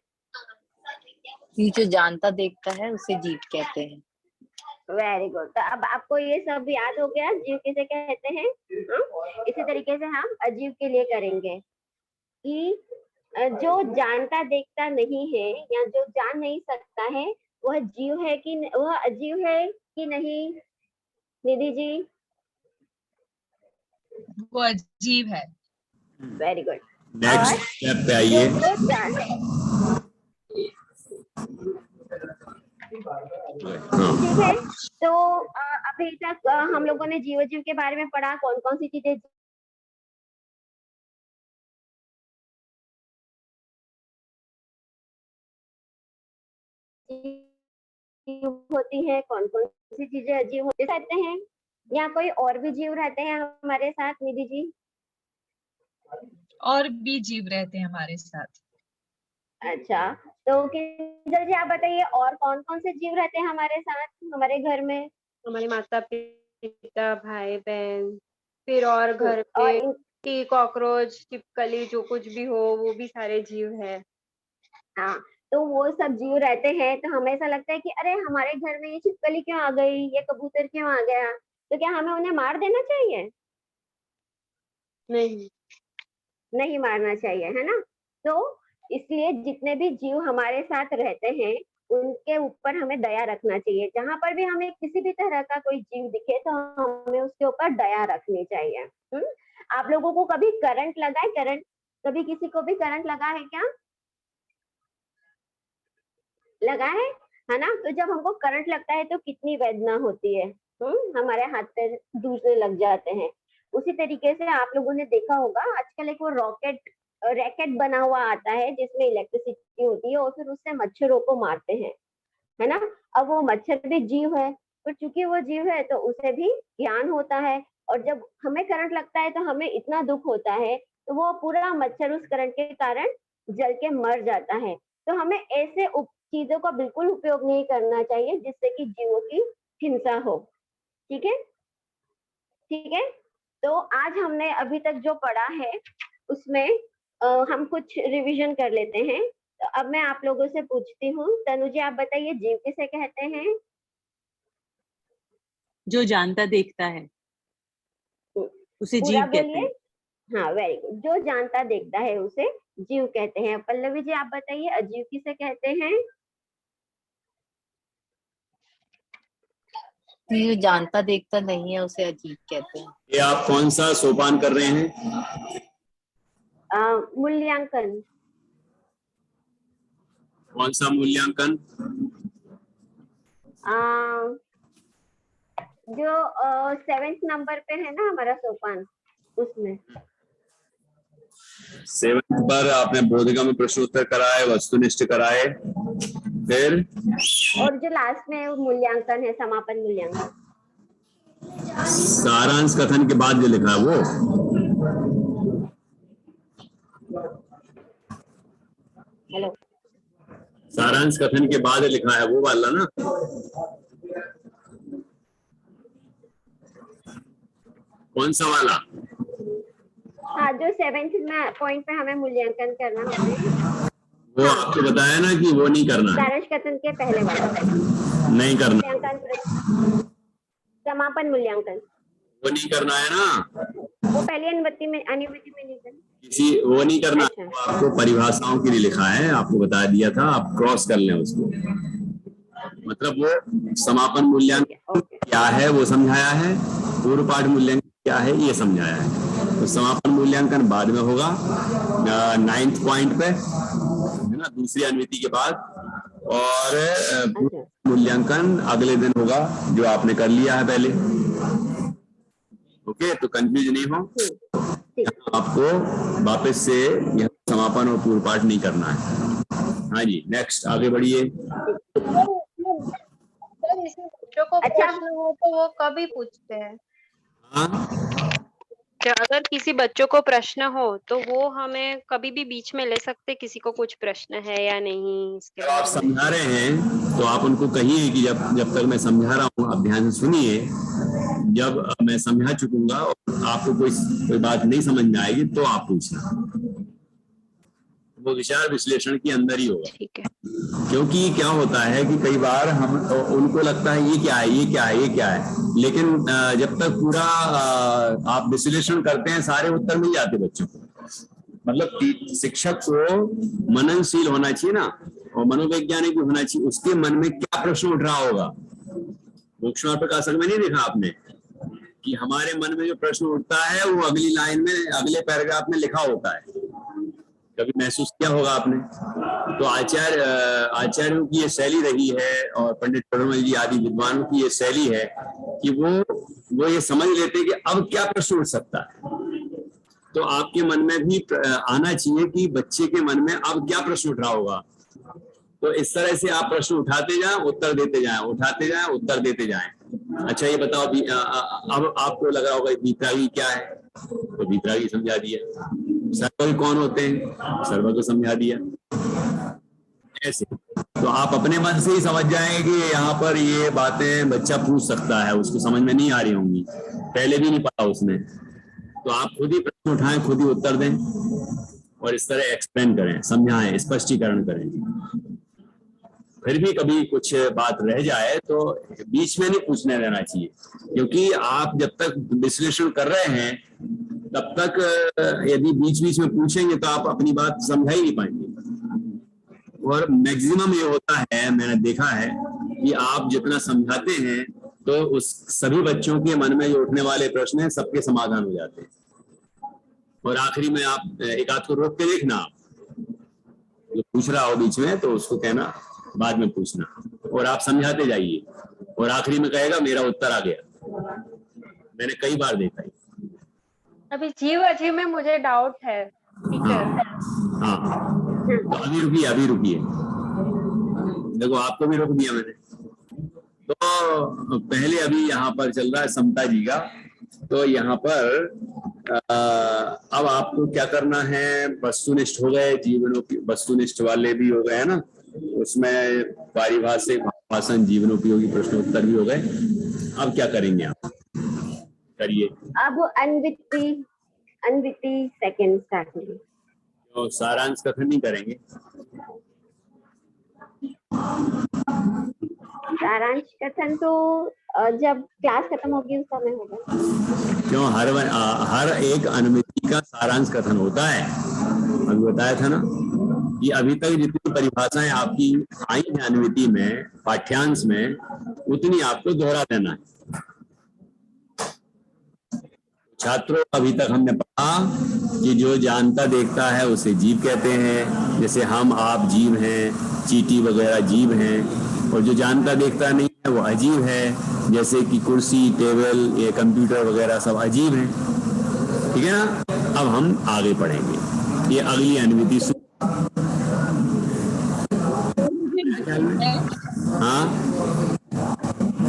ये जो जानता देखता है उसे जीव कहते हैं। वेरी गुड, तो अब आपको ये सब याद हो गया जीव किसे कहते हैं। इसी तरीके से हम अजीव के लिए करेंगे कि जो जानता देखता नहीं है या जो जान नहीं सकता है वह जीव है कि वह अजीव है कि नहीं, निधि जी? वो अजीब है। Very good. नेक्स्ट स्टेप पे आइए। ठीक है, तो अभी तक हम लोगों ने जीव जीव के बारे में पढ़ा, कौन कौन सी चीजें जीव होती है, कौन कौन सी चीजें अजीब होते रहते हैं, या कोई और भी जीव रहते हैं हमारे साथ, निधि जी? और भी जीव रहते हैं हमारे साथ। अच्छा, तो किंजल जी आप बताइए और कौन कौन से जीव रहते हैं हमारे साथ हमारे घर में? हमारे माता पिता, भाई बहन, फिर और घर और पे कॉकरोच, छिपकली, जो कुछ भी हो वो भी सारे जीव है। हाँ, तो वो सब जीव रहते हैं तो हमें ऐसा लगता है कि अरे हमारे घर में ये छिपकली क्यों आ गई, ये कबूतर क्यों आ गया, तो क्या हमें उन्हें मार देना चाहिए? नहीं, नहीं मारना चाहिए, है ना। तो इसलिए जितने भी जीव हमारे साथ रहते हैं उनके ऊपर हमें दया रखना चाहिए। जहां पर भी हमें किसी भी तरह का कोई जीव दिखे तो हमें उसके ऊपर दया रखनी चाहिए। आप लोगों को कभी करंट लगा है? करंट कभी किसी को भी करंट लगा है क्या? लगा है ना। तो जब हमको करंट लगता है तो कितनी वेदना होती है, हमारे हाथ पैर दूसरे लग जाते हैं। उसी तरीके से आप लोगों ने देखा होगा आजकल एक वो रैकेट बना हुआ आता है जिसमें इलेक्ट्रिसिटी होती है और फिर उससे मच्छरों को मारते हैं, है ना। अब वो मच्छर भी जीव है, तो चूंकि वो जीव है तो उसे भी ज्ञान होता है, और जब हमें करंट लगता है तो हमें इतना दुख होता है, तो वो पूरा मच्छर उस करंट के कारण जल के मर जाता है। तो हमें ऐसे चीजों का बिल्कुल उपयोग नहीं करना चाहिए जिससे कि जीवों की हिंसा हो। ठीक है, ठीक है। तो आज हमने अभी तक जो पढ़ा है उसमें हम कुछ रिवीजन कर लेते हैं। तो अब मैं आप लोगों से पूछती हूँ, तनु जी आप बताइए जीव किसे कहते हैं? जो जानता देखता है उसे पूरा जीव कहते हैं। बोलिए। हाँ, वेरी गुड। जो जानता देखता है उसे जीव कहते हैं। पल्लवी जी आप बताइए, अजीव किसे कहते हैं? जो जानता देखता नहीं है उसे अजीब कहते हैं। ये आप कौन सा सोपान कर रहे हैं? मूल्यांकन। कौन सा मूल्यांकन? जो 7th नंबर पे है ना हमारा सोपान, उसमें। 7th पर आपने बोधिगम्य प्रश्नोत्तर कराए, वस्तुनिष्ठ कराए, फिर और जो लास्ट में वो मूल्यांकन है, समापन मूल्यांकन। सारांश कथन के बाद जो लिखा है वो। हेलो, सारांश कथन के बाद लिखा है वो वाला ना? कौन सा वाला? हाँ, जो 7th में पॉइंट पे हमें मूल्यांकन करना है, वो आपको बताया ना कि वो नहीं करना है, सारांश कथन के पहले वाला नहीं करना, मूल्यांकन, समापन मूल्यांकन, वो नहीं करना है ना, वो पहली अनुमति में नहीं करना। किसी वो नहीं करना। अच्छा। वो आपको परिभाषाओं के लिए लिखा है, आपको बता दिया था, आप क्रॉस कर लें उसको। मतलब वो समापन मूल्यांकन क्या है वो समझाया है, पूर्व पाठ मूल्यांकन क्या है ये समझाया है। तो समापन मूल्यांकन बाद में होगा 9th पॉइंट पे, है ना, दूसरी अनुमति के बाद, और मूल्यांकन अगले दिन होगा जो आपने कर लिया है पहले। ओके, तो कंफ्यूज नहीं हो, आपको वापस से यह समापन और पूर्व पाठ नहीं करना है। हाँ जी, नेक्स्ट आगे बढ़िए। सर इसमें बच्चों को प्रश्न हो तो वो कभी पूछते हैं? हाँ, अगर किसी बच्चों को प्रश्न हो तो वो हमें कभी भी बीच में ले सकते, किसी को कुछ प्रश्न है या नहीं इसके जब आप बारे में? समझा रहे हैं तो आप उनको कहिए कि जब तक मैं समझा रहा हूँ आप ध्यान से सुनिए, जब मैं समझा चुकूंगा और आपको कोई बात नहीं समझ में आएगी तो आप पूछना। वो विचार विश्लेषण के अंदर ही होगा। ठीक है। क्योंकि क्या होता है कि कई बार हम उनको लगता है ये क्या है, ये क्या है, ये क्या है, लेकिन जब तक पूरा आप विश्लेषण करते हैं सारे उत्तर मिल जाते बच्चों को। मतलब शिक्षक को मननशील होना चाहिए ना, और मनोवैज्ञानिक भी होना चाहिए, उसके मन में क्या प्रश्न उठ रहा होगा। मोक्षमार्ग प्रकाशक में नहीं देखा आपने कि हमारे मन में जो प्रश्न उठता है वो अगली लाइन में, अगले पैराग्राफ में लिखा होता है, कभी महसूस किया होगा आपने? तो आचार्यों की ये शैली रही है, और पंडित पड़ोमल जी आदि विद्वानों की ये शैली है कि वो ये समझ लेते हैं कि अब क्या प्रश्न उठ सकता है। तो आपके मन में भी आना चाहिए कि बच्चे के मन में अब क्या प्रश्न उठ रहा होगा। तो इस तरह से आप प्रश्न उठाते जाएं, उत्तर देते जाएं, उठाते जाएं, उत्तर देते जाएं। अच्छा ये बताओ, अब आपको लग रहा होगा वीतरागी क्या है, तो वीतरागी समझा दिया। सर्वज्ञ कौन होते हैं, सर्वज्ञ समझा दिया। ऐसे तो आप अपने मन से ही समझ जाएंगे कि यहाँ पर ये बातें बच्चा पूछ सकता है, उसको समझ में नहीं आ रही होंगी, पहले भी नहीं पता उसने। तो आप खुद ही प्रश्न उठाएं, खुद ही उत्तर दें, और इस तरह एक्सप्लेन करें, समझाएं, स्पष्टीकरण करें। फिर भी कभी कुछ बात रह जाए तो बीच में नहीं पूछने देना चाहिए, क्योंकि आप जब तक विश्लेषण कर रहे हैं तब तक यदि बीच बीच में पूछेंगे तो आप अपनी बात समझा ही नहीं पाएंगे। और मैक्सिमम ये होता है, मैंने देखा है कि आप जितना समझाते हैं तो उस सभी बच्चों के मन में जो उठने वाले प्रश्न हैं सबके समाधान हो जाते हैं। और आखिरी में आप एक आध को रोक के देखना, आप जो पूछ रहा हो बीच में तो उसको कहना बाद में पूछना, और आप समझाते जाइए, और आखिरी में कहेगा मेरा उत्तर आ गया। मैंने कई बार देखा है। अभी जीव अजीव में मुझे डाउट है टीचर। हाँ, तो अभी रुकिए, देखो आपको भी रोक दिया मैंने। तो पहले अभी यहाँ पर चल रहा है समता जी का, तो यहाँ पर अब आपको क्या करना है, वस्तुनिष्ठ हो गए, जीवनों की वस्तुनिष्ठ वाले भी हो गए है ना, उसमें पारिभाषिक भाषण जीवनोपयोगी प्रश्नोत्तर भी हो गए। अब क्या करेंगे आप, करिए। अब अनविति सेकंड स्टार्ट करेंगे। तो सारांश कथन नहीं करेंगे? सारांश कथन तो जब क्लास खत्म होगी उस समय होगा। क्यों? हर एक अनुमिति का सारांश कथन होता है। अभी बताया था ना कि अभी तक जितनी परिभाषाएं आपकी आई हैं अनुमिति में, पाठ्यांश में, उतनी आपको दोहरा देना है। छात्रों, अभी तक हमने पढ़ा कि जो जानता देखता है उसे जीव कहते हैं। जैसे हम आप जीव हैं, चींटी वगैरह जीव हैं। और जो जानता देखता नहीं है वो अजीव है। जैसे कि कुर्सी, टेबल, ये कंप्यूटर वगैरह सब अजीव हैं। ठीक है ना? अब हम आगे पढ़ेंगे। ये अगली अनुमिति। हाँ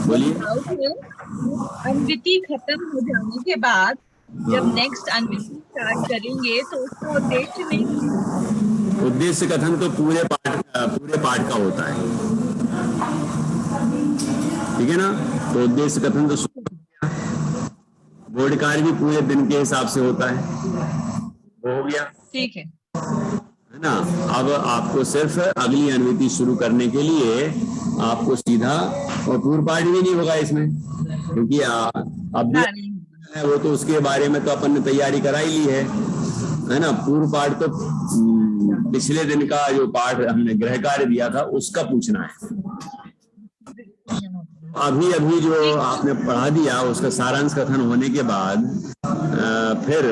बोलिए। अनुमिति खत्म हो जाने के बाद जब नेक्स्ट अनुमिति स्टार्ट करेंगे तो उसका उद्देश्य नहीं। उद्देश्य कथन तो पूरे पाठ का होता है। ठीक है ना? तो उद्देश्य कथन तो बोर्ड कार्य भी पूरे दिन के हिसाब से होता है। वो हो गया। ठीक है ना? अब आपको सिर्फ अगली अनुमिति शुरू करने के लिए आपको सीधा, और पूर्व पाठ भी नहीं होगा इसमें, क्योंकि अब भी वो तो उसके बारे में तो अपन ने तैयारी करा ही ली है ना? पूर्व पाठ तो पिछले दिन का जो पाठ हमने गृह कार्य दिया था उसका पूछना है। अभी जो आपने पढ़ा दिया उसका सारांश कथन होने के बाद फिर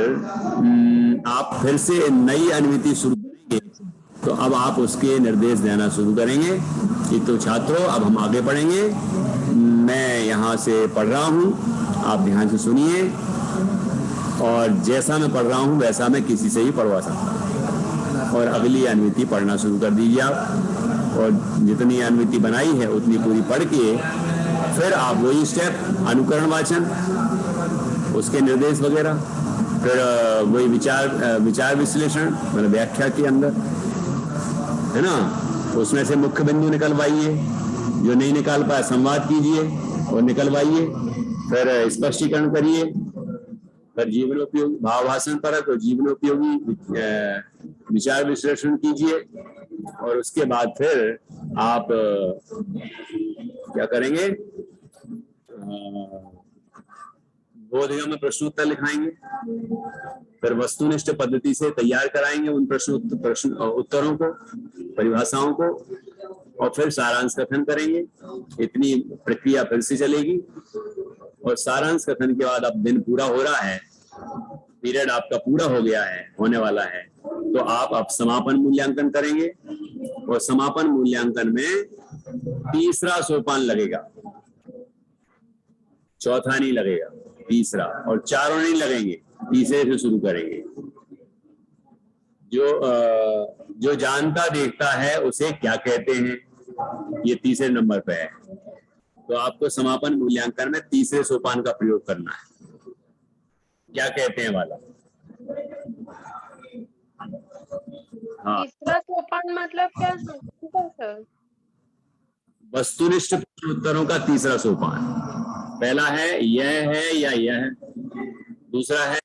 आप फिर से नई अनुमिति शुरू करेंगे। तो अब आप उसके निर्देश देना शुरू करेंगे कि तो छात्रों अब हम आगे पढ़ेंगे। मैं यहाँ से पढ़ रहा हूँ, आप ध्यान से सुनिए, और जैसा मैं पढ़ रहा हूँ वैसा मैं किसी से ही पढ़वा सकता हूँ। और अगली अनुमिति पढ़ना शुरू कर दीजिए आप। और जितनी अनुमिति बनाई है उतनी पूरी पढ़ के फिर आप वही स्टेप, अनुकरण वाचन, उसके निर्देश वगैरह, फिर वही विचार विश्लेषण, मतलब व्याख्या के अंदर, है ना? उसमें से मुख्य बिंदु निकलवाइए। जो नहीं निकाल पाए संवाद कीजिए और निकलवाइए। फिर स्पष्टीकरण करिए। फिर जीवनोपयोगी भावभाषण परक और जीवनोपयोगी विचार विश्लेषण कीजिए। और उसके बाद फिर आप क्या करेंगे? बोधगम्य में प्रश्नोत्तर लिखाएंगे। फिर वस्तुनिष्ठ पद्धति से तैयार कराएंगे उन प्रश्न उत्तरों को, परिभाषाओं को, और फिर सारांश कथन करेंगे। इतनी प्रक्रिया फिर से चलेगी। और सारांश कथन के बाद अब दिन पूरा हो रहा है, पीरियड आपका पूरा हो गया है, होने वाला है, तो आप अब समापन मूल्यांकन करेंगे। और समापन मूल्यांकन में तीसरा सोपान लगेगा, चौथा नहीं लगेगा, तीसरा। और चारों नहीं लगेंगे, तीसरे से शुरू करेंगे। जो जानता देखता है उसे क्या कहते हैं, ये तीसरे नंबर पे है। तो आपको समापन मूल्यांकन में तीसरे सोपान का प्रयोग करना है। क्या कहते हैं वाला? हाँ, तीसरा सोपान मतलब क्या है सर? वस्तुनिष्ठ उत्तरों का तीसरा सोपान। पहला है यह है या यह है, दूसरा है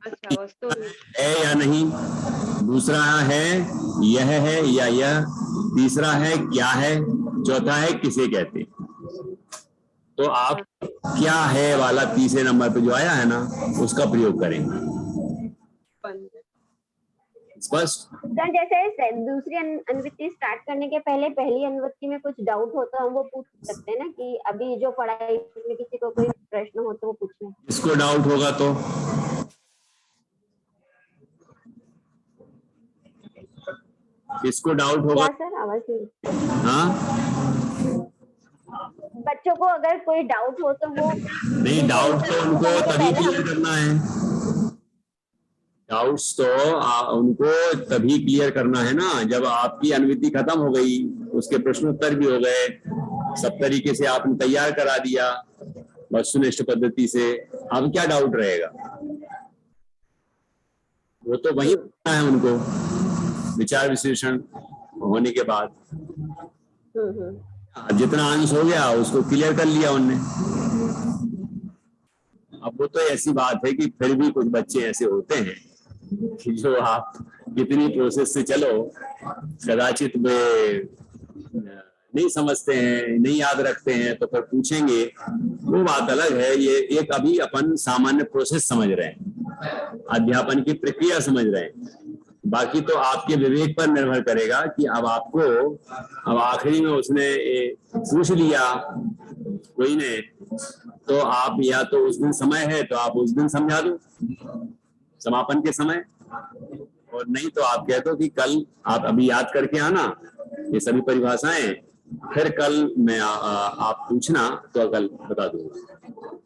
अच्छा है या नहीं, दूसरा है यह है या यह, तीसरा है क्या है, चौथा है किसे कहते हैं। तो आप क्या है वाला तीसरे नंबर पे जो आया है ना, उसका प्रयोग करेंगे। स्पष्ट? सर जैसे दूसरी अनुवृत्ति स्टार्ट करने के पहले पहली अनुवृत्ति में कुछ डाउट हो तो हम वो पूछ सकते हैं ना, कि अभी जो पढ़ाई में किसी को कोई प्रश्न हो तो वो पूछना। इसको डाउट होगा तो किसको डाउट होगा? क्या सर, आवाज नहीं। हाँ, बच्चों को अगर कोई डाउट हो तो वो नहीं, डाउट तो उनको तभी क्लियर करना है। डाउट्स तो उनको तभी क्लियर करना है ना जब आपकी अनुवृत्ति खत्म हो गई, उसके प्रश्नोत्तर भी हो गए, सब तरीके से आपने तैयार करा दिया वस्तुनिष्ठ पद्धति से। अब क्या डाउट रहेगा? वो तो वही करना है उनको विचार विश्लेषण होने के बाद। जितना अंश हो गया उसको क्लियर कर लिया उनने। अब वो तो ऐसी बात है कि फिर भी कुछ बच्चे ऐसे होते हैं कि जो आप कितनी प्रोसेस से चलो, कदाचित वे नहीं समझते हैं, नहीं याद रखते हैं, तो फिर पूछेंगे, वो बात अलग है। ये एक अभी अपन सामान्य प्रोसेस समझ रहे हैं, अध्यापन की प्रक्रिया समझ रहे हैं। बाकी तो आपके विवेक पर निर्भर करेगा कि अब आपको, अब आखिरी में उसने पूछ लिया कोई ने, तो आप या तो उस दिन समय है तो आप उस दिन समझा दो समापन के समय, और नहीं तो आप कह दो कि कल आप अभी याद करके आना ये सभी परिभाषाएं, फिर कल मैं आप पूछना तो कल बता दूंगा,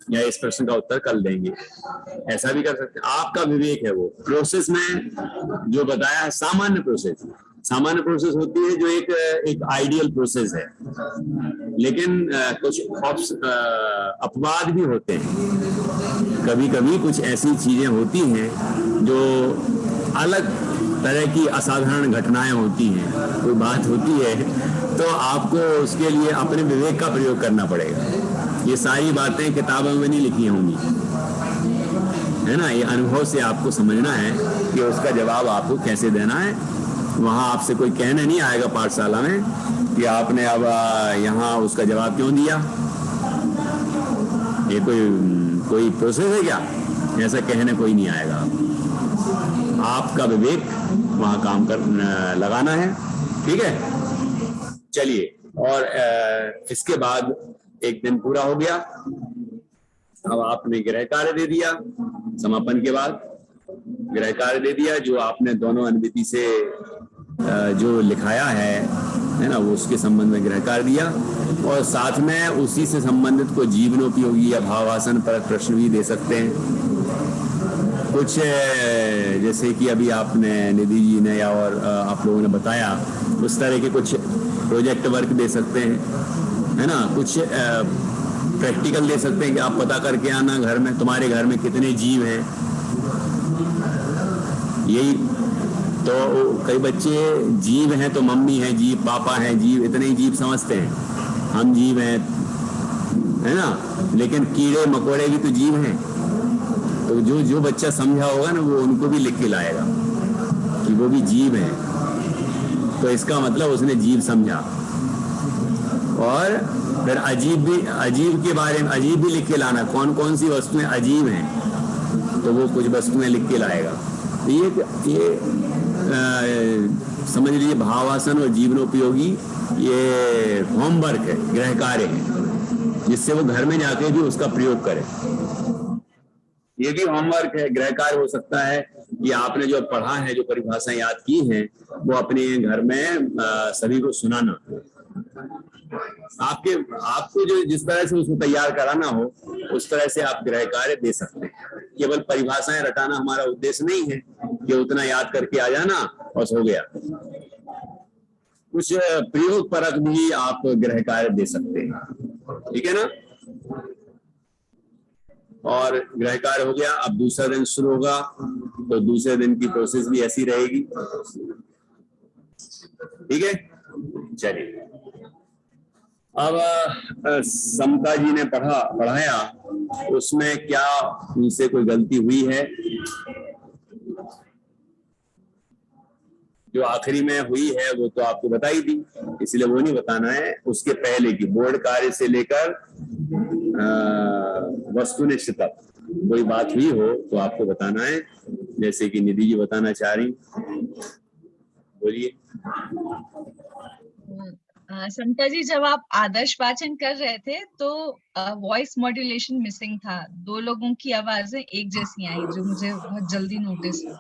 या इस प्रश्न का उत्तर कल देंगे। ऐसा भी कर सकते हैं, आपका विवेक है। वो प्रोसेस में जो बताया है सामान्य प्रोसेस, सामान्य प्रोसेस होती है जो एक आइडियल प्रोसेस है, लेकिन कुछ अपवाद भी होते हैं। कभी कभी कुछ ऐसी चीजें होती हैं जो अलग तरह की असाधारण घटनाएं होती हैं, कोई बात होती है, तो आपको उसके लिए अपने विवेक का प्रयोग करना पड़ेगा। ये सारी बातें किताबों में नहीं लिखी होंगी, है ना, ये अनुभव से आपको समझना है कि उसका जवाब आपको कैसे देना है। वहां आपसे कोई कहने नहीं आएगा पाठशाला में कि आपने अब यहाँ उसका जवाब क्यों दिया, ये कोई प्रोसेस है क्या, ऐसा कहने कोई नहीं आएगा। आपका विवेक वहां काम कर लगाना है, ठीक है। चलिए, और इसके बाद एक दिन पूरा हो गया। अब आपने गृह कार्य दे दिया, समापन के बाद गृह कार्य दे दिया, जो आपने दोनों अनुभूति से जो लिखाया है ना, वो उसके संबंध में गृह कार्य दिया, और साथ में उसी से संबंधित को जीवनोपयोगी या भावासन पर प्रश्न भी दे सकते हैं। कुछ जैसे कि अभी आपने निधि जी ने या और आप लोगों ने बताया, उस तरह के कुछ प्रोजेक्ट वर्क दे सकते हैं, है ना। कुछ प्रैक्टिकल दे सकते हैं कि आप पता करके आना घर में, तुम्हारे घर में कितने जीव हैं। यही तो कई बच्चे जीव हैं तो मम्मी है जीव, पापा है जीव, इतने ही जीव समझते हैं, हम जीव हैं, है ना, लेकिन कीड़े मकोड़े भी तो जीव हैं। तो जो बच्चा समझा होगा ना, वो उनको भी लिख के लाएगा कि वो भी जीव हैं, तो इसका मतलब उसने जीव समझा। और फिर अजीब के बारे में अजीब भी लिख के लाना, कौन कौन सी वस्तुएं अजीब हैं, तो वो कुछ वस्तुएं लिख के लाएगा। ये समझ लीजिए भावासन और जीवनोपयोगी ये होमवर्क है, गृह कार्य है, जिससे वो घर में जाके भी उसका प्रयोग करे। ये भी होमवर्क है, गृह कार्य हो सकता है कि आपने जो पढ़ा है, जो परिभाषाएं याद की हैं, वो अपने घर में सभी को सुनाना। आपको जो जिस तरह से उसको तैयार कराना हो, उस तरह से आप गृह कार्य दे सकते हैं। केवल परिभाषाएं रटाना हमारा उद्देश्य नहीं है कि उतना याद करके आ जाना और हो गया। कुछ प्रयोग परक भी आप गृह कार्य दे सकते हैं, ठीक है ना। और गृह कार्य हो गया, अब दूसरा दिन शुरू होगा, तो दूसरे दिन की प्रोसेस भी ऐसी रहेगी, ठीक है। चलिए, अब समता जी ने पढ़ाया, उसमें क्या उनसे कोई गलती हुई है? जो आखिरी में हुई है वो तो आपको बताई दी, इसलिए वो नहीं बताना है। उसके पहले की बोर्ड कार्य से लेकर वस्तुनिष्ठ तक कोई बात हुई हो तो आपको बताना है, जैसे कि निधि जी बताना चाह रही, बोलिए। समता जी, जब आप आदर्श वाचन कर रहे थे तो वॉइस मॉड्यूलेशन मिसिंग था, 2 लोगों की आवाजें एक जैसी आई, जो मुझे बहुत जल्दी नोटिस हुआ।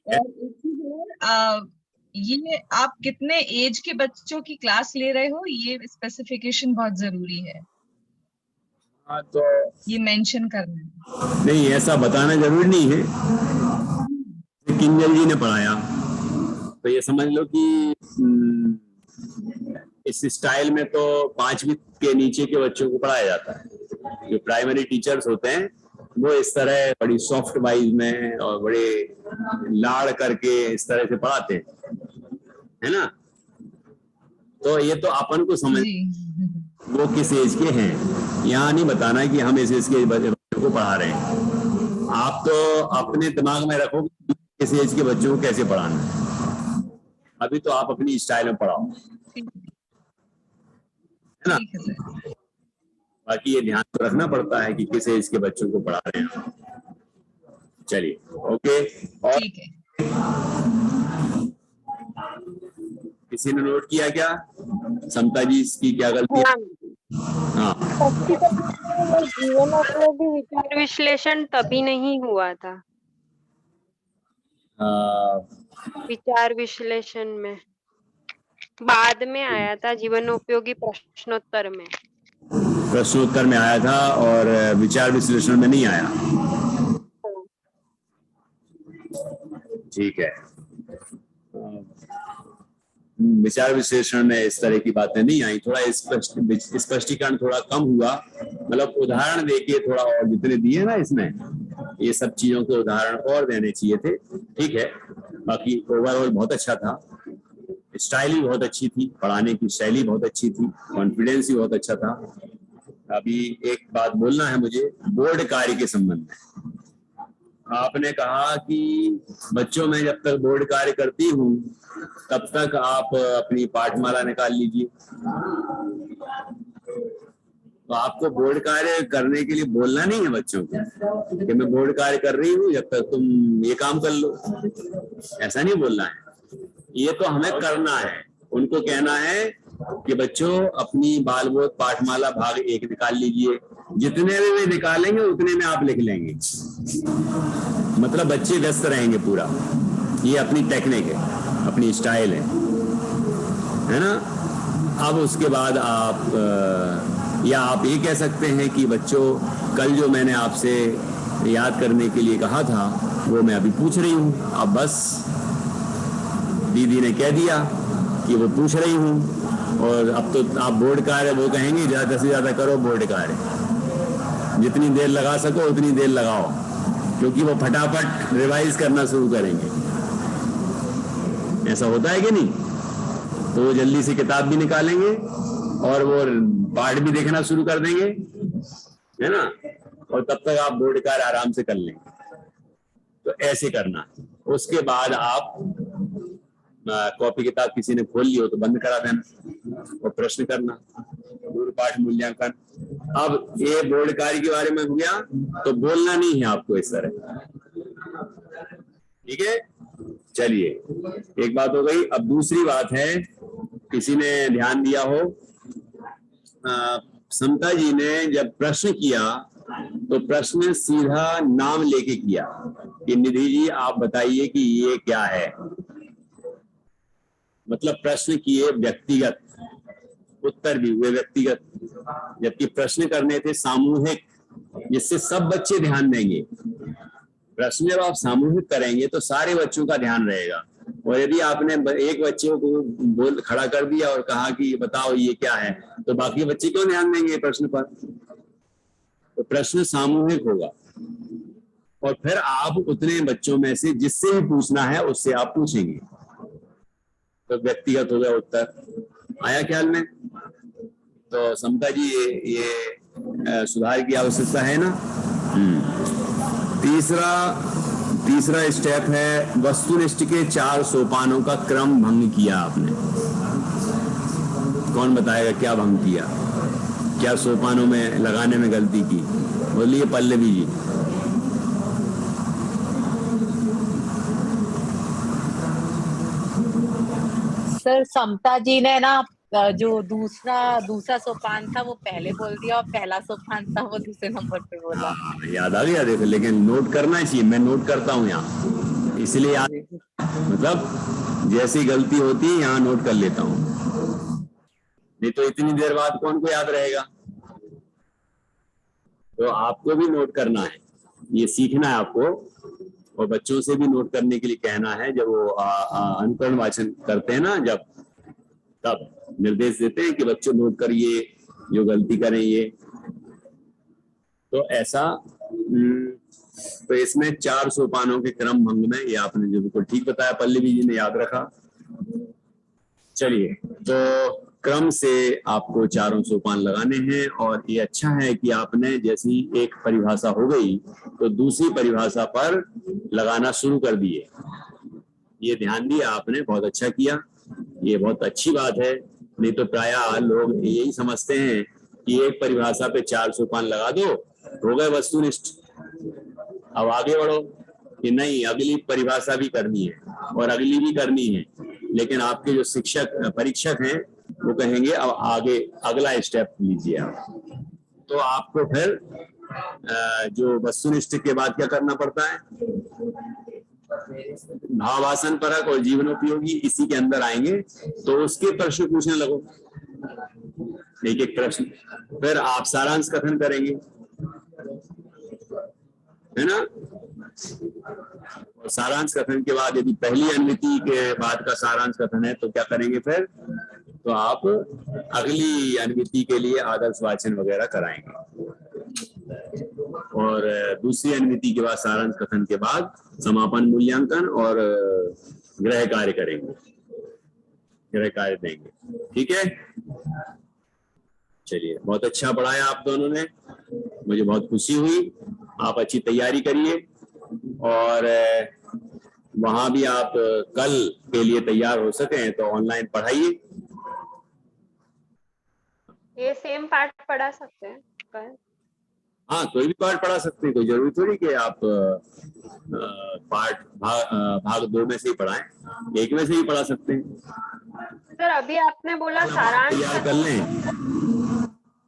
और ये आप कितने एज के बच्चों की क्लास ले रहे हो, ये स्पेसिफिकेशन बहुत जरूरी है। हाँ, तो ये मेंशन करना है। नहीं, ऐसा बताना जरूरी नहीं है। किंजल जी ने पढ़ाया तो ये समझ लो कि इस स्टाइल में तो 5वीं के नीचे के बच्चों को पढ़ाया जाता है। जो प्राइमरी टीचर्स होते हैं वो इस तरह बड़ी सॉफ्ट वाइज में और बड़े लाड़ करके इस तरह से पढ़ाते हैं, है ना। तो ये तो अपन को समझ वो किस एज के हैं, यहाँ नहीं बताना कि हम इस एज के बच्चों को पढ़ा रहे हैं। आप तो अपने दिमाग में रखोगे किस एज के बच्चों को कैसे पढ़ाना है, अभी तो आप अपनी स्टाइल में पढ़ाओ, ठीक है ना। ठीक है सर। बाकी ये ध्यान तो रखना पड़ता है कि किस एज के बच्चों को पढ़ा रहे हैं। चलिए, ओके। और ठीक है। किसी ने नोट किया क्या समता जी इसकी क्या गलती है? हाँ, जीवनोपयोगी विचार विश्लेषण तभी नहीं हुआ था, विचार विश्लेषण में बाद में आया था, जीवनोपयोगी प्रश्नोत्तर में। प्रश्नोत्तर में आया था और विचार विश्लेषण में नहीं आया। ठीक है, विचार विश्लेषण में इस तरह की बातें नहीं आई, थोड़ा स्पष्टीकरण थोड़ा कम हुआ, मतलब उदाहरण देके थोड़ा और जितने दिए ना इसमें, ये सब चीजों के उदाहरण और देने चाहिए थे। ठीक है, बाकी ओवरऑल बहुत अच्छा था, स्टाइल ही बहुत अच्छी थी, पढ़ाने की शैली बहुत अच्छी थी, कॉन्फिडेंस भी बहुत अच्छा था। अभी एक बात बोलना है मुझे बोर्ड कार्य के संबंध में। आपने कहा कि बच्चों में जब तक बोर्ड कार्य करती हूँ तब तक आप अपनी पाठमाला निकाल लीजिए। तो आपको बोर्ड कार्य करने के लिए बोलना नहीं है बच्चों को कि मैं बोर्ड कार्य कर रही हूँ जब तक तुम ये काम कर लो, ऐसा नहीं बोलना है। ये तो हमें करना है, उनको कहना है कि बच्चों अपनी बाल बोध पाठमाला भाग 1 निकाल लीजिए, जितने में वे निकालेंगे उतने में आप लिख लेंगे, मतलब बच्चे व्यस्त रहेंगे पूरा। ये अपनी टेक्निक है, अपनी स्टाइल है ना। अब उसके बाद आप या आप ये कह सकते हैं कि बच्चों कल जो मैंने आपसे याद करने के लिए कहा था वो मैं अभी पूछ रही हूँ। अब बस दीदी ने कह दिया कि वो पूछ रही हूँ, और अब तो आप बोर्ड कार्य वो कहेंगे ज्यादा से ज्यादा करो बोर्ड कार्य, जितनी देर लगा सको उतनी देर लगाओ, क्योंकि वो फटाफट रिवाइज करना शुरू करेंगे। ऐसा होता है कि नहीं? तो वो जल्दी से किताब भी निकालेंगे और वो पाठ भी देखना शुरू कर देंगे, है ना, और तब तक आप बोर्ड कार्य आराम से कर लेंगे। तो ऐसे करना। उसके बाद आप कॉपी किताब किसी ने खोल ली हो तो बंद करा देना और प्रश्न करना, पूर्व पाठ मूल्यांकन। अब ये बोर्ड कार्य के बारे में हो गया, तो बोलना नहीं है आपको इस तरह, ठीक है। चलिए, एक बात हो गई। अब दूसरी बात है, किसी ने ध्यान दिया हो, समता जी ने जब प्रश्न किया तो प्रश्न सीधा नाम लेके किया कि निधि जी आप बताइए कि ये क्या है, मतलब प्रश्न किए व्यक्तिगत, उत्तर भी हुए व्यक्तिगत, जबकि प्रश्न करने थे सामूहिक, जिससे सब बच्चे ध्यान देंगे। प्रश्न जब आप सामूहिक करेंगे तो सारे बच्चों का ध्यान रहेगा, और यदि आपने एक बच्चे को खड़ा कर दिया और कहा कि बताओ ये क्या है, तो बाकी बच्चे क्यों ध्यान देंगे प्रश्न पर? तो प्रश्न सामूहिक होगा, और फिर आप उतने बच्चों में से जिससे भी पूछना है उससे आप पूछेंगे, तो व्यक्तिगत हो गया उत्तर। आया ख्याल में? तो समता जी ये सुधार की आवश्यकता है ना। तीसरा स्टेप है वस्तुनिष्ठ के 4 सोपानों का क्रम भंग किया आपने। कौन बताएगा क्या भंग किया, क्या सोपानों में लगाने में गलती की? बोलिए पल्लवी जी। सर समता जी ने ना जो दूसरा सोपान था वो पहले बोल दिया, और पहला सोपान था वो दूसरे नंबर पे बोला। याद आ गया, देखो, लेकिन नोट करना चाहिए, मैं नोट करता हूँ यहाँ, इसलिए याद, मतलब जैसी गलती होती है यहाँ नोट कर लेता हूँ, नहीं तो इतनी देर बाद कौन को याद रहेगा। तो आपको भी नोट करना है, ये सीखना है आपको, और बच्चों से भी नोट करने के लिए कहना है। जब वो अनुकरण वाचन करते हैं ना, जब तब निर्देश देते हैं कि बच्चों नोट करिए जो गलती करें ये, तो ऐसा। तो इसमें 4 सोपानों के क्रम भंग में, ये आपने जो बिल्कुल ठीक बताया, पल्लवी जी ने याद रखा। चलिए, तो क्रम से आपको 4 सोपान लगाने हैं, और ये अच्छा है कि आपने जैसी एक परिभाषा हो गई तो दूसरी परिभाषा पर लगाना शुरू कर दिए। ये ध्यान दिया आपने, बहुत अच्छा किया, ये बहुत अच्छी बात है। नहीं तो प्रायः लोग यही समझते हैं कि एक परिभाषा पे 4 सोपान लगा दो, हो गए वस्तुनिष्ठ। अब आगे बढ़ो कि नहीं, अगली परिभाषा भी करनी है और अगली भी करनी है, लेकिन आपके जो शिक्षक परीक्षक हैं वो कहेंगे अब आगे अगला स्टेप लीजिए आप। तो आपको फिर जो वस्तुनिष्ठ के बाद क्या करना पड़ता है, भावासन परक और जीवनोपयोगी इसी के अंदर आएंगे। तो उसके प्रश्न पूछने लगो, एक एक प्रश्न, फिर आप सारांश कथन करेंगे, है ना। और सारांश कथन के बाद यदि पहली अनुमिति के बाद का सारांश कथन है तो क्या करेंगे फिर, तो आप अगली अनुमिति के लिए आदर्श वाचन वगैरह कराएंगे। और दूसरी अनुमिति के बाद सारांश कथन के बाद समापन मूल्यांकन और गृह कार्य करेंगे, गृह कार्य देंगे। ठीक है, चलिए, बहुत अच्छा पढ़ाया आप दोनों ने, मुझे बहुत खुशी हुई। आप अच्छी तैयारी करिए और वहां भी आप कल के लिए तैयार हो सकें तो ऑनलाइन पढ़ाइए। ये सेम पार्ट पढ़ा सकते हैं कल? हाँ, कोई भी पार्ट पढ़ा सकते हैं, कोई जरूरी थोड़ी कि आप पार्ट भाग 2 में से ही पढ़ाएं, एक में से ही पढ़ा सकते हैं। सर अभी आपने बोला सारांश तैयार कर लें,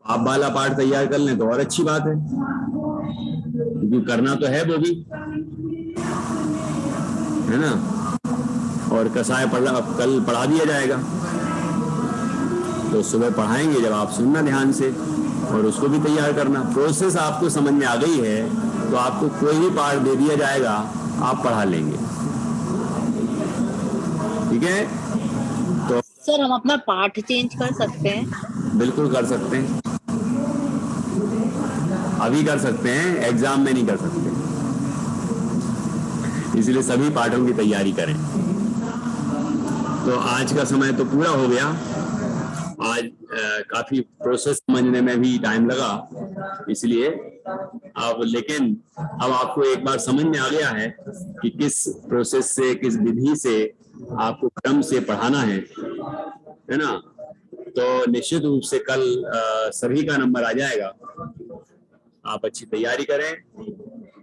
आप वाला पार्ट तैयार कर लें तो और अच्छी बात है, क्योंकि करना तो है वो भी, है ना। और कसाय कल पढ़ा दिया जाएगा, तो सुबह पढ़ाएंगे जब आप सुनना ध्यान से और उसको भी तैयार करना। प्रोसेस आपको समझ में आ गई है तो आपको कोई भी पार्ट दे दिया जाएगा, आप पढ़ा लेंगे। ठीक है, तो सर हम अपना पार्ट चेंज कर सकते हैं? बिल्कुल कर सकते हैं, अभी कर सकते हैं, एग्जाम में नहीं कर सकते, इसलिए सभी पाठों की तैयारी करें। तो आज का समय तो पूरा हो गया, आज काफी प्रोसेस समझने में भी टाइम लगा, इसलिए अब लेकिन अब आपको एक बार समझ में आ गया है कि किस प्रोसेस से, किस विधि से आपको क्रम से पढ़ाना है ना। तो निश्चित रूप से कल सभी का नंबर आ जाएगा। आप अच्छी तैयारी करें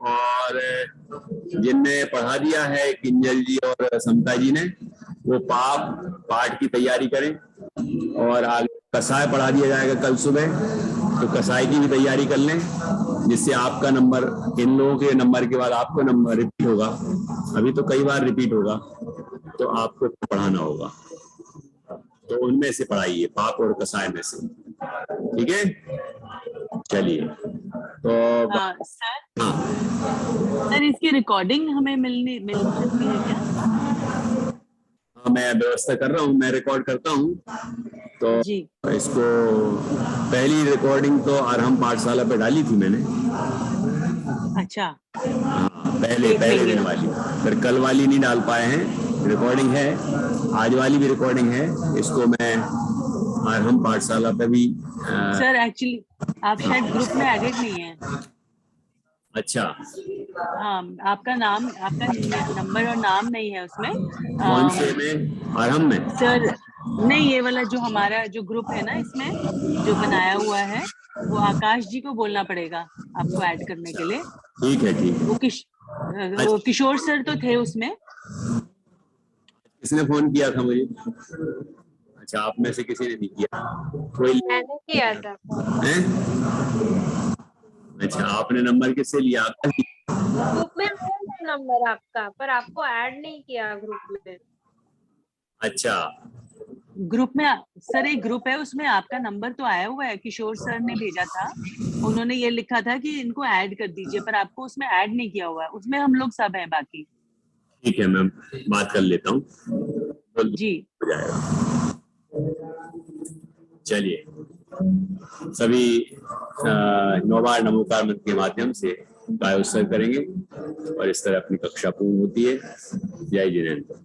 और जिनने पढ़ा दिया है किंजल जी और समता जी ने, वो पाठ की तैयारी करें। और आगे कसाय पढ़ा दिया जाएगा कल सुबह, तो कसाय की भी तैयारी कर लें, जिससे आपका नंबर, इन लोगों के नंबर के बाद आपको नंबर रिपीट होगा। अभी तो कई बार रिपीट होगा, तो आपको पढ़ाना होगा, तो उनमें से पढ़ाइए, पाप और कसाय में से। ठीक है, चलिए। तो सर, सर इसकी रिकॉर्डिंग हमें मिल सकती है क्या? मैं व्यवस्था कर रहा हूँ, मैं रिकॉर्ड करता हूँ। तो जी, इसको पहली रिकॉर्डिंग तो अरहम पाठशाला पे डाली थी मैंने। अच्छा, हाँ, पहले दिन वाली, फिर कल वाली नहीं डाल पाए हैं, रिकॉर्डिंग है, आज वाली भी रिकॉर्डिंग है। इसको मैं अरहम पाठशाला पे भी सर एक्चुअली आप शायद ग्रुप में एडिट नहीं है। अच्छा, हाँ, आपका नंबर और नाम नहीं है उसमें। कौन से में? अरहम में? सर नहीं, ये वाला जो हमारा जो ग्रुप है ना, इसमें जो बनाया हुआ है, वो आकाश जी को बोलना पड़ेगा आपको ऐड करने के लिए। ठीक है, ठीक है। वो किशोर सर तो थे उसमें। किसने फोन किया था मुझे? अच्छा, आप में से किसी ने नहीं किया? कोई मैंने किया था। हैं? अच्छा, आपने नंबर किससे लिया? ग्रुप में है नंबर आपका, पर आपको ऐड नहीं किया ग्रुप में। अच्छा, ग्रुप में सर एक ग्रुप है, उसमें आपका नंबर तो आया हुआ है, किशोर सर ने भेजा था, उन्होंने ये लिखा था कि इनको ऐड कर दीजिए, पर आपको उसमें ऐड नहीं किया हुआ है। उसमें हम लोग सब हैं बाकी। ठीक है, मैं बात कर लेता हूँ जी, हो जाएगा। चलिए, सभी 9 बार नमोकार मंत्र के माध्यम से काय उत्सर्ग करेंगे और इस तरह अपनी कक्षा पूर्ण होती है। जय जिनेन्द्र।